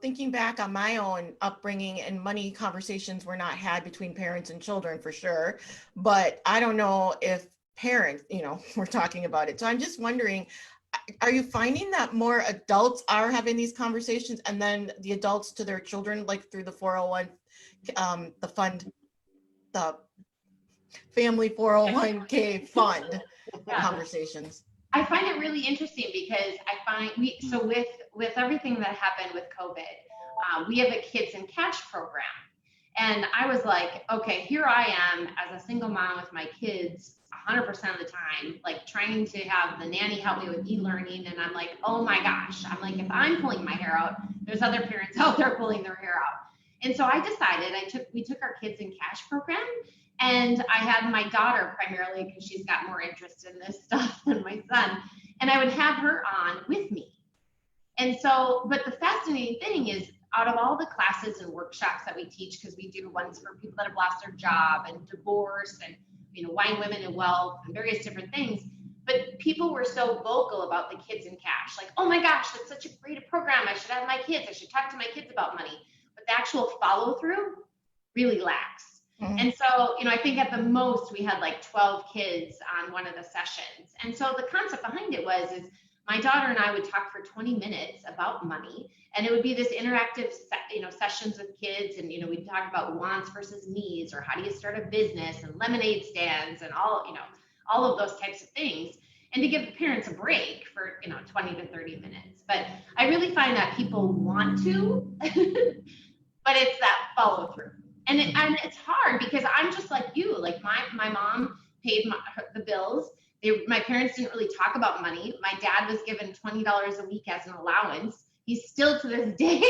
thinking back on my own upbringing, and money conversations were not had between parents and children for sure, but I don't know if parents, we're talking about it. So I'm just wondering, are you finding that more adults are having these conversations, and then the adults to their children, like through the 401, the fund, the family 401k fund conversations? I find it really interesting because I find so with everything that happened with COVID, we have a kids in cash program. And I was like, okay, here I am as a single mom with my kids 100% of the time, like trying to have the nanny help me with e-learning. And I'm like, oh my gosh, I'm like, if I'm pulling my hair out, there's other parents out there pulling their hair out. And so I decided we took our kids in cash program, and I had my daughter primarily because she's got more interest in this stuff than my son. And I would have her on with me. And so, but the fascinating thing is, out of all the classes and workshops that we teach, because we do ones for people that have lost their job and divorce and, you know, wine, women, and wealth and various different things, but people were so vocal about the kids in cash, like, oh my gosh, that's such a great program. I should have my kids. I should talk to my kids about money. But the actual follow through really lacks. Mm-hmm. And so, you know, I think at the most we had like 12 kids on one of the sessions. And so the concept behind it is my daughter and I would talk for 20 minutes about money, and it would be this interactive, you know, sessions with kids. And, you know, we'd talk about wants versus needs, or how do you start a business, and lemonade stands, and all, you know, all of those types of things, and to give the parents a break for, you know, 20 to 30 minutes. But I really find that people want to, but it's that follow through. And it's hard because I'm just like you, like my mom paid the bills. My parents didn't really talk about money. My dad was given $20 a week as an allowance. He's still to this day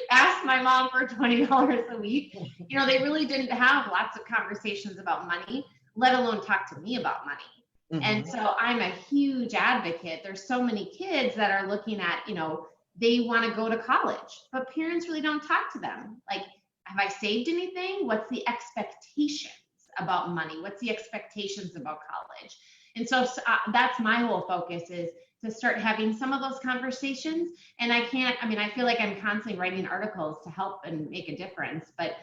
asked my mom for $20 a week. You know, they really didn't have lots of conversations about money, let alone talk to me about money. Mm-hmm. And so I'm a huge advocate. There's so many kids that are looking at, you know, they want to go to college, but parents really don't talk to them. Like, have I saved anything? What's the expectations about money? What's the expectations about college? And so that's my whole focus, is to start having some of those conversations. And I feel like I'm constantly writing articles to help and make a difference, but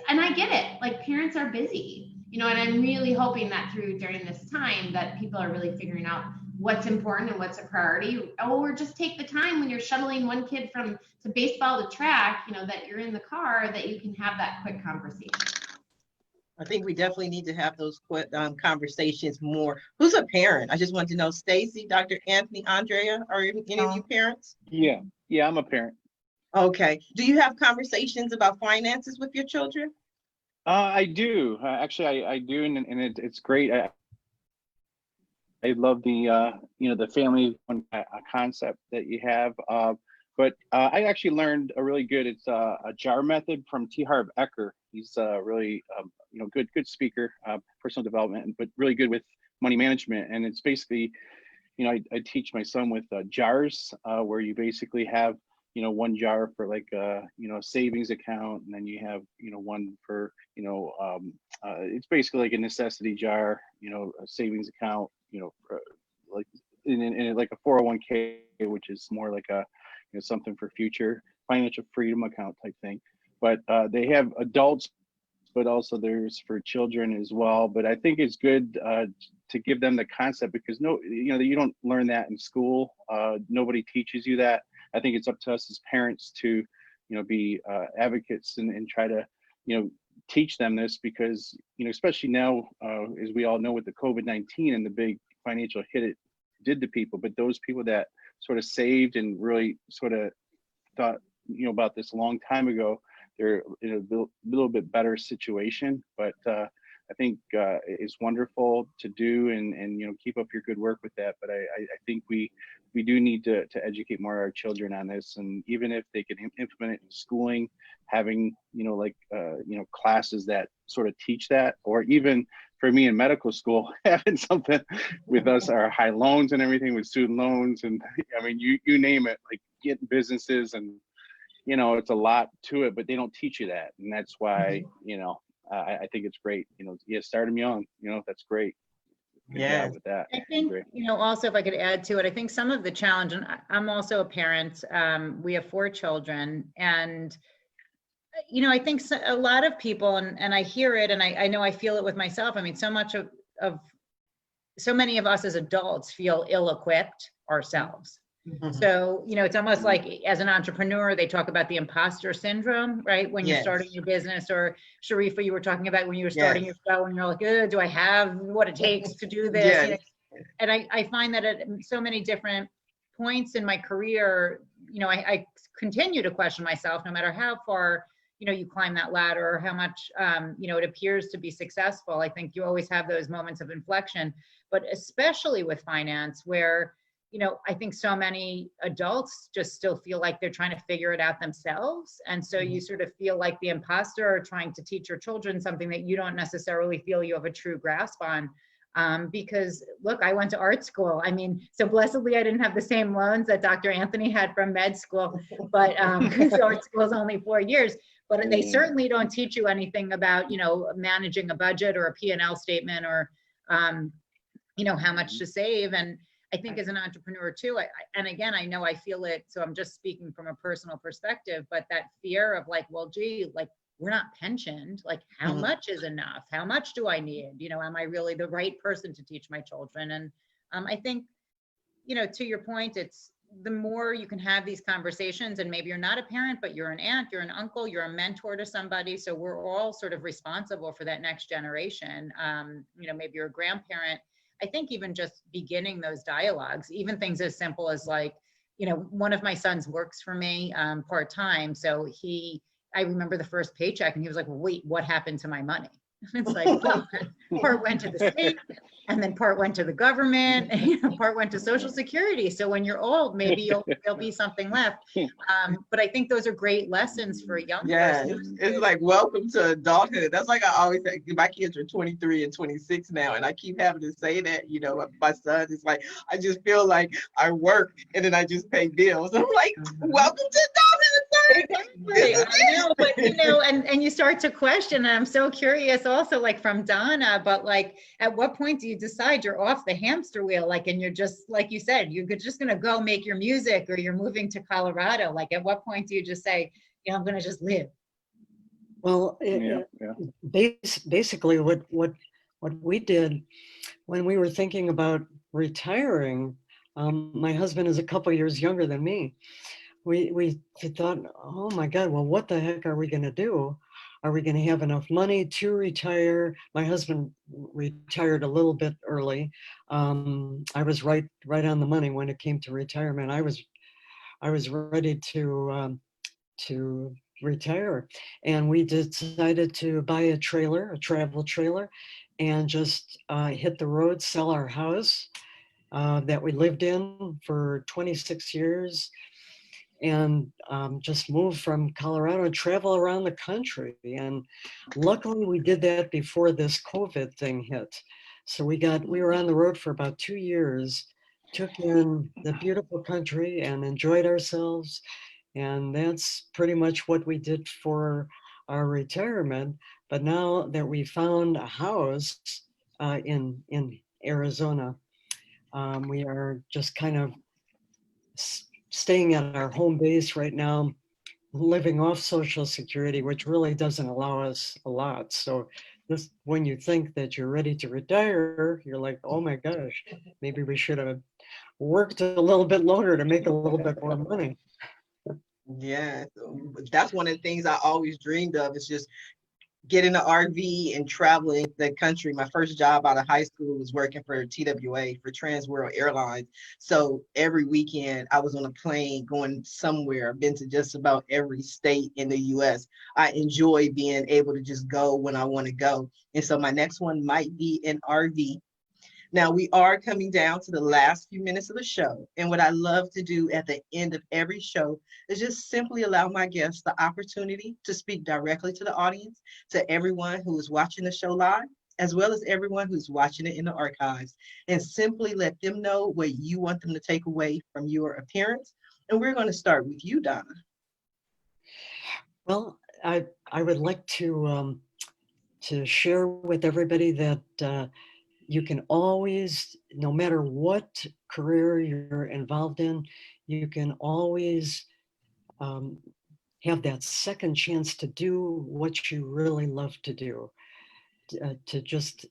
and I get it, like parents are busy, you know, and I'm really hoping that during this time that people are really figuring out what's important and what's a priority, or just take the time when you're shuttling one kid to baseball to track, you know, that you're in the car, that you can have that quick conversation. I think we definitely need to have those conversations more. Who's a parent? I just want to know, Stacy, Dr. Anthony, Andrea, are any of you parents? Yeah, I'm a parent. Okay. Do you have conversations about finances with your children? I do. Actually, I do, and it's great. I love the you know, the family concept that you have. But I actually learned a really good, it's a JAR method from T. Harv Eker. He's really you know, good speaker, personal development, but really good with money management. And it's basically, you know, I teach my son with jars, where you basically have, you know, one jar for like you know, a savings account, and then you have, you know, one for, you know, it's basically like a necessity jar, you know, a savings account, you know, like in like a 401k, which is more like a, you know, something for future financial freedom account type thing. But they have adults, but also there's for children as well. But I think it's good to give them the concept, because you know, you don't learn that in school. Nobody teaches you that. I think it's up to us as parents to, you know, be advocates and try to, you know, teach them this, because, you know, especially now, as we all know, with the COVID-19 and the big financial hit it did to people, but those people that sort of saved and really sort of thought, you know, about this a long time ago, they're in a little bit better situation. But I think it's wonderful to do, and you know, keep up your good work with that. But I think we do need to educate more our children on this, and even if they can implement it in schooling, having, you know, like you know, classes that sort of teach that, or even for me in medical school, having something with us, our high loans and everything, with student loans, and I mean, you name it, like getting businesses, and you know, it's a lot to it, but they don't teach you that, and that's why, you know, I think it's great. You know, yeah, start them young. You know, that's great. Yeah, with that. I think, you know, also if I could add to it, I think some of the challenge, and I'm also a parent. We have 4 children, and you know, I think a lot of people, and I hear it, and I know I feel it with myself. I mean, so many of us as adults feel ill-equipped ourselves. Mhm. So, it's almost like as an entrepreneur, they talk about the imposter syndrome, right? When you're Yes. starting your business, or Sharifa, you were talking about when you were starting Yes. your show and you're like, do I have what it takes to do this? Yes. And I find that at so many different points in my career, I continue to question myself, no matter how far, you climb that ladder, or how much, it appears to be successful. I think you always have those moments of inflection, but especially with finance, where I think so many adults just still feel like they're trying to figure it out themselves. And so you sort of feel like the imposter, trying to teach your children something that you don't necessarily feel you have a true grasp on. Because look, I went to art school. I mean, so blessedly, I didn't have the same loans that Dr. Anthony had from med school, but because art school is only 4 years. But they certainly don't teach you anything about, managing a budget or a P&L statement, or, how much to save. And I think as an entrepreneur too, and again, I know I feel it, so I'm just speaking from a personal perspective, but that fear of like, well, gee, like, we're not pensioned, like how much is enough? How much do I need? Am I really the right person to teach my children? And I think, to your point, it's the more you can have these conversations, and maybe you're not a parent, but you're an aunt, you're an uncle, you're a mentor to somebody. So we're all sort of responsible for that next generation. Maybe you're a grandparent. I think even just beginning those dialogues, even things as simple as like, one of my sons works for me part-time. So I remember the first paycheck and he was like, wait, what happened to my money? It's like, well, part went to the state, and then part went to the government, and part went to Social Security. So when you're old, maybe there'll be something left. But I think those are great lessons for a young person. It's like, welcome to adulthood. That's like I always say, my kids are 23 and 26 now, and I keep having to say that, my son is like, I just feel like I work and then I just pay bills. I'm like, welcome to adulthood. Exactly. I know, but and you start to question, and I'm so curious also, like from Donna, but like at what point do you decide you're off the hamster wheel, like, and you're just, like you said, you're just going to go make your music, or you're moving to Colorado? Like at what point do you just say, I'm going to just live? Well, basically what we did when we were thinking about retiring, my husband is a couple years younger than me. We thought, oh my God, well, what the heck are we going to do? Are we going to have enough money to retire? My husband retired a little bit early. I was right on the money when it came to retirement. I was ready to retire, and we decided to buy a travel trailer, and just hit the road, sell our house that we lived in for 26 years. And just move from Colorado and travel around the country. And luckily we did that before this COVID thing hit. So we were on the road for about 2 years, took in the beautiful country and enjoyed ourselves. And that's pretty much what we did for our retirement. But now that we found a house in Arizona, we are just kind of staying at our home base right now, living off Social Security, which really doesn't allow us a lot. So this, when you think that you're ready to retire, you're like, oh my gosh, maybe we should have worked a little bit longer to make a little bit more money. Yeah, that's one of the things I always dreamed of, is just getting an RV and traveling the country. My first job out of high school was working for TWA, for Trans World Airlines. So every weekend I was on a plane going somewhere. I've been to just about every state in the US. I enjoy being able to just go when I want to go. And so my next one might be an RV. Now, we are coming down to the last few minutes of the show. And what I love to do at the end of every show is just simply allow my guests the opportunity to speak directly to the audience, to everyone who is watching the show live, as well as everyone who's watching it in the archives, and simply let them know what you want them to take away from your appearance. And we're going to start with you, Donna. Well, I would like to share with everybody that you can always, no matter what career you're involved in, you can always have that second chance to do what you really love to do, to just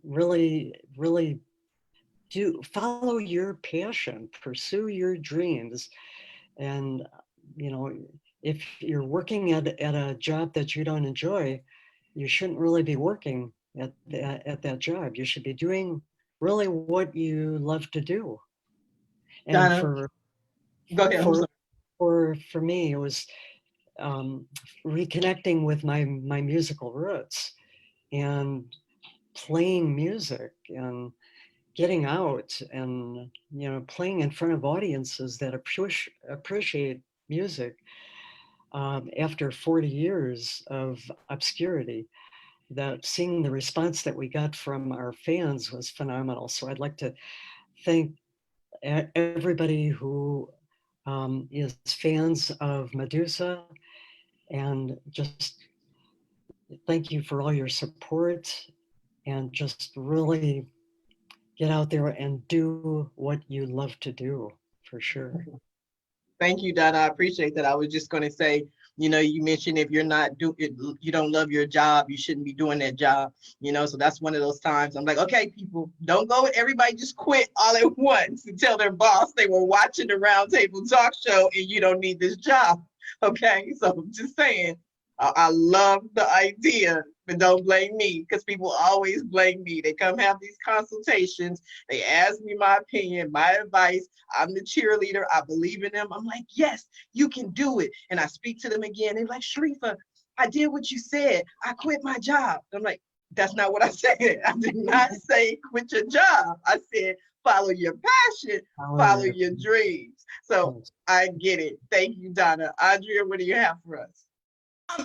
really, really follow your passion, pursue your dreams. And, you know, if you're working at a job that you don't enjoy, you shouldn't really be working at that job. You should be doing really what you love to do. And Donna, go ahead. I'm sorry. for me, it was reconnecting with my musical roots and playing music and getting out and, you know, playing in front of audiences that appreciate music. After 40 years of obscurity, that seeing the response that we got from our fans was phenomenal. So I'd like to thank everybody who is fans of Medusa, and just thank you for all your support, and just really get out there and do what you love to do, for sure. Thank you, Donna. I appreciate that. I was just going to say, you know, you mentioned if you're not you don't love your job, you shouldn't be doing that job. You know, so that's one of those times I'm like, okay, people, don't go. Everybody just quit all at once and tell their boss they were watching the Roundtable Talk Show and you don't need this job. Okay, so I'm just saying, I love the idea, but don't blame me, because people always blame me. They come have these consultations, they ask me my opinion, my advice. I'm the cheerleader. I believe in them. I'm like, yes, you can do it. And I speak to them again. They're like, Sharifa, I did what you said. I quit my job. I'm like, that's not what I said. I did not say quit your job. I said, follow your passion, follow your dreams. So I get it. Thank you, Donna. Andrea, what do you have for us? I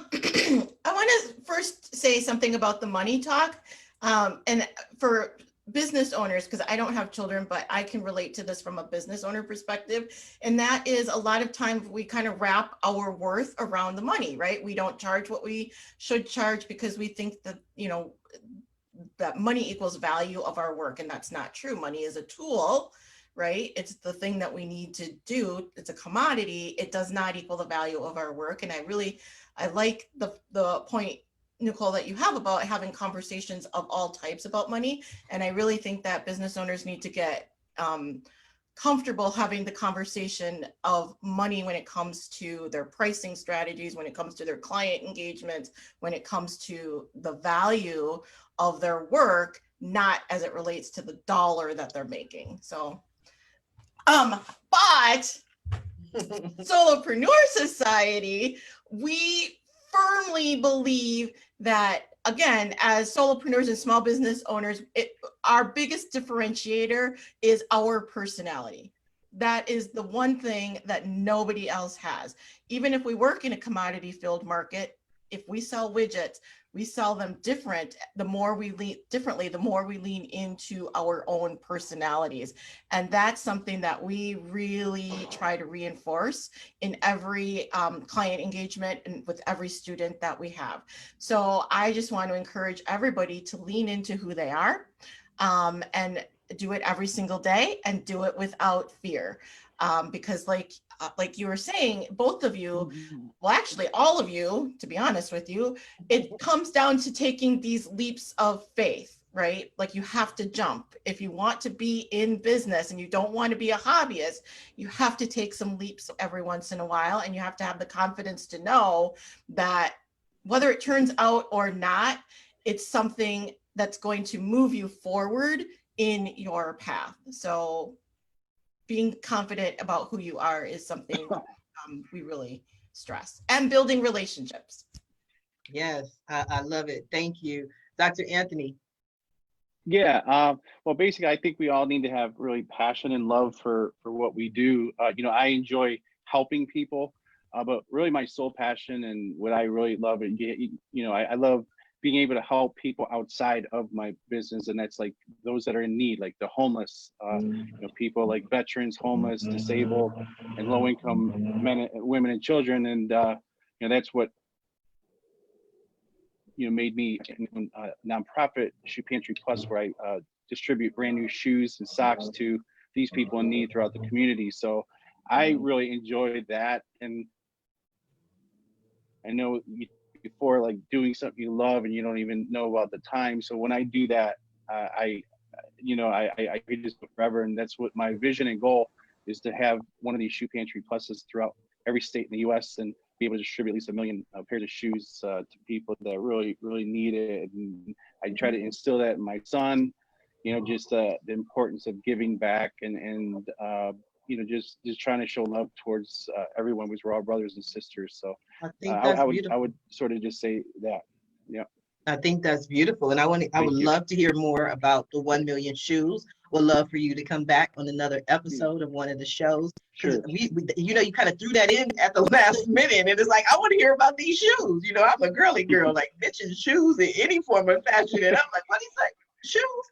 want to first say something about the money talk. And for business owners, because I don't have children, but I can relate to this from a business owner perspective. And that is, a lot of times we kind of wrap our worth around the money, right? We don't charge what we should charge because we think that, you know, that money equals value of our work. And that's not true. Money is a tool, right? It's the thing that we need to do. It's a commodity. It does not equal the value of our work. And I like the point, Nicole, that you have about having conversations of all types about money. And I really think that business owners need to get comfortable having the conversation of money when it comes to their pricing strategies, when it comes to their client engagements, when it comes to the value of their work, not as it relates to the dollar that they're making. So, but Solopreneur Society, we firmly believe that, again, as solopreneurs and small business owners, our biggest differentiator is our personality. That is the one thing that nobody else has. Even if we work in a commodity filled market, if we sell widgets, we sell them different. The more we lean into our own personalities. And that's something that we really try to reinforce in every client engagement and with every student that we have. So I just want to encourage everybody to lean into who they are and do it every single day and do it without fear. Because like you were saying, both of you, well, actually all of you, to be honest with you, it comes down to taking these leaps of faith, right? Like you have to jump. If you want to be in business and you don't want to be a hobbyist, you have to take some leaps every once in a while. And you have to have the confidence to know that whether it turns out or not, it's something that's going to move you forward in your path. So being confident about who you are is something we really stress, and building relationships. Yes, I love it. Thank you. Dr. Anthony. Yeah, well, basically, I think we all need to have really passion and love for what we do. You know, I enjoy helping people, but really my sole passion and what I really love, and you know, I love being able to help people outside of my business, and that's like those that are in need, like the homeless, you know, people like veterans, homeless, disabled, and low-income men, women, and children, and you know, that's what made me a nonprofit, Shoe Pantry Plus, where I distribute brand new shoes and socks to these people in need throughout the community. So I really enjoyed that, and I know before, like doing something you love and you don't even know about the time. So when I do that, I I could just go forever. And that's what my vision and goal is, to have one of these shoe pantry pluses throughout every state in the US and be able to distribute at least 1 million pairs of shoes to people that really, really need it. And I try to instill that in my son, just the importance of giving back and just trying to show love towards everyone, because we're all brothers and sisters. So I think that's beautiful. I would sort of just say that. Yeah. I think that's beautiful. And I would love to hear more about the 1 million shoes. Would love for you to come back on another episode of one of the shows. Sure. We you kind of threw that in at the last minute, and it's like, I want to hear about these shoes. I'm a girly girl, like mention shoes in any form of fashion. And I'm like, what do you say? Shoes?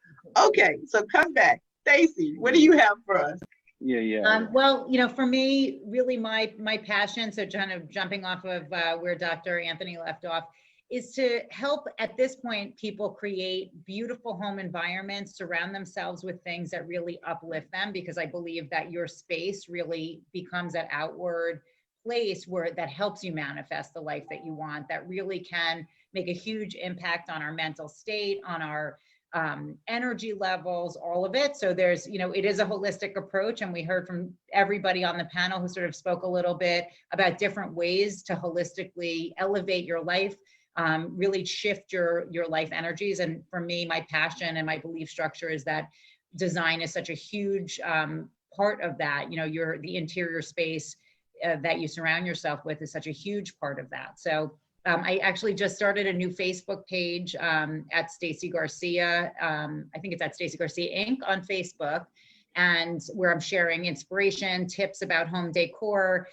Okay, so come back. Stacy, what do you have for us? Yeah. Well, for me, really my passion, so kind of jumping off of where Dr. Anthony left off, is to help at this point people create beautiful home environments, surround themselves with things that really uplift them, because I believe that your space really becomes that outward place where that helps you manifest the life that you want, that really can make a huge impact on our mental state, on our energy levels, all of it. So there's, it is a holistic approach, and we heard from everybody on the panel who sort of spoke a little bit about different ways to holistically elevate your life, really shift your life energies. And for me, my passion and my belief structure is that design is such a huge part of that. The interior space that you surround yourself with is such a huge part of that. So I actually just started a new Facebook page at Stacy Garcia. I think it's at Stacy Garcia Inc. on Facebook, and where I'm sharing inspiration, tips about home decor,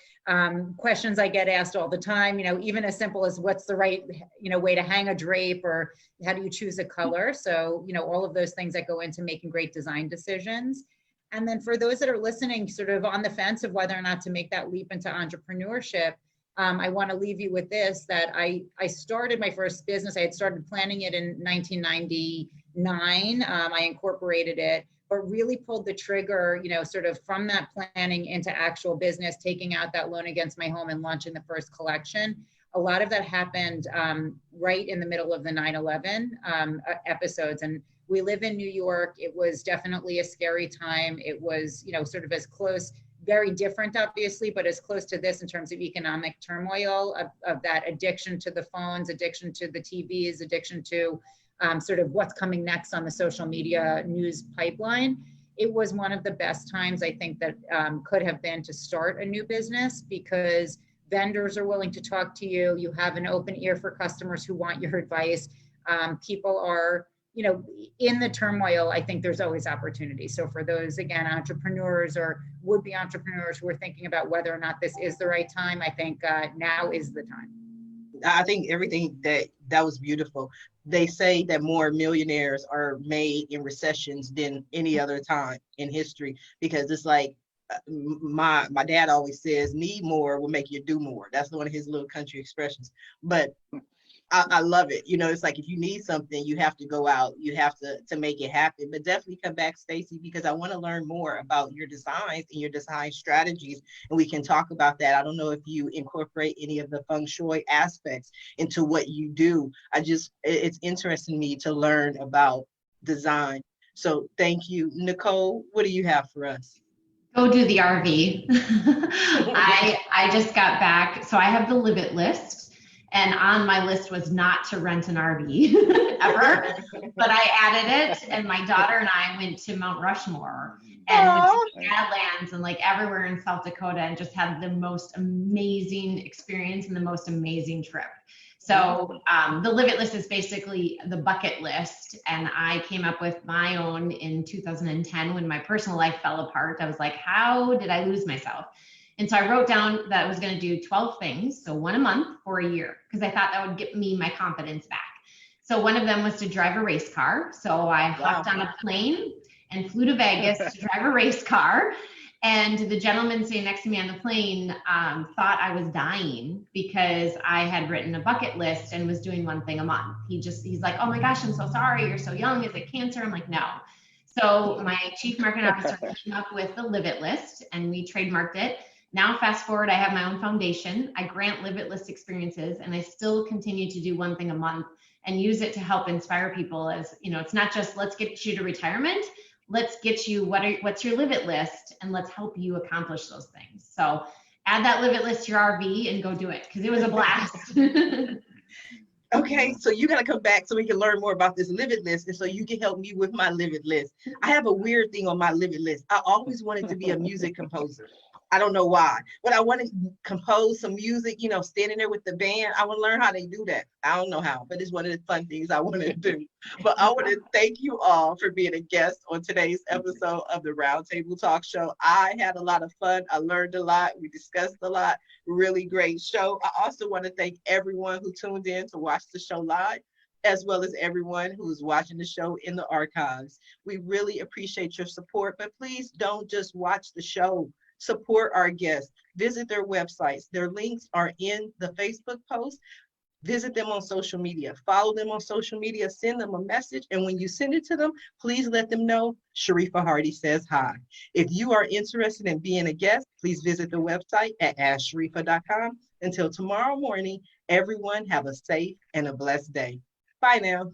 questions I get asked all the time, even as simple as what's the right, way to hang a drape, or how do you choose a color? So, all of those things that go into making great design decisions. And then for those that are listening, sort of on the fence of whether or not to make that leap into entrepreneurship, I want to leave you with this, that I started my first business. I had started planning it in 1999. I incorporated it, but really pulled the trigger, sort of from that planning into actual business, taking out that loan against my home and launching the first collection. A lot of that happened right in the middle of the 9/11 episodes. And we live in New York. It was definitely a scary time. It was, sort of as close, very different, obviously, but as close to this in terms of economic turmoil, of that addiction to the phones, addiction to the TVs, addiction to sort of what's coming next on the social media news pipeline. It was one of the best times, I think, that could have been to start a new business, because vendors are willing to talk to you. You have an open ear for customers who want your advice. People are, in the turmoil, I think there's always opportunity. So for those, again, entrepreneurs or would-be entrepreneurs who are thinking about whether or not this is the right time, I think now is the time. I think everything that was beautiful. They say that more millionaires are made in recessions than any other time in history, because it's like, my dad always says, need more will make you do more. That's one of his little country expressions. But I love it. It's like, if you need something, you have to go out, you have to make it happen. But definitely come back, Stacy, because I want to learn more about your designs and your design strategies, and we can talk about that. I don't know if you incorporate any of the feng shui aspects into what you do. It's interesting to me to learn about design. So thank you. Nicole, what do you have for us? Go do the RV. I just got back. So I have the Live It list. And on my list was not to rent an RV ever, but I added it. And my daughter and I went to Mount Rushmore and went to Badlands and like everywhere in South Dakota, and just had the most amazing experience and the most amazing trip. So the Live It list is basically the bucket list. And I came up with my own in 2010 when my personal life fell apart. I was like, how did I lose myself? And so I wrote down that I was going to do 12 things, so one a month for a year, because I thought that would get me my confidence back. So one of them was to drive a race car. So I hopped on a plane and flew to Vegas to drive a race car. And the gentleman sitting next to me on the plane thought I was dying because I had written a bucket list and was doing one thing a month. He's like, oh my gosh, I'm so sorry. You're so young. Is it cancer? I'm like, no. So my chief marketing officer came up with the Live It list, and we trademarked it. Now, fast forward, I have my own foundation. I grant Live It List experiences, and I still continue to do one thing a month and use it to help inspire people. As you know, it's not just let's get you to retirement, let's get you what's your Live It List, and let's help you accomplish those things. So add that Live It List to your RV and go do it, because it was a blast. Okay, so you gotta come back so we can learn more about this Live It List, and so you can help me with my Live It List. I have a weird thing on my Live It List. I always wanted to be a music composer. I don't know why, but I want to compose some music, you know, standing there with the band. I want to learn how they do that. I don't know how, but it's one of the fun things I want to do. But I want to thank you all for being a guest on today's episode of the Roundtable Talk Show. I had a lot of fun. I learned a lot. We discussed a lot. Really great show. I also want to thank everyone who tuned in to watch the show live, as well as everyone who's watching the show in the archives. We really appreciate your support, but please don't just watch the show. Support our guests. Visit their websites. Their links are in the Facebook post. Visit them on social media. Follow them on social media. Send them a message. And when you send it to them, please let them know Sharifa Hardy says hi. If you are interested in being a guest, please visit the website at asksharifa.com. Until tomorrow morning, everyone have a safe and a blessed day. Bye now.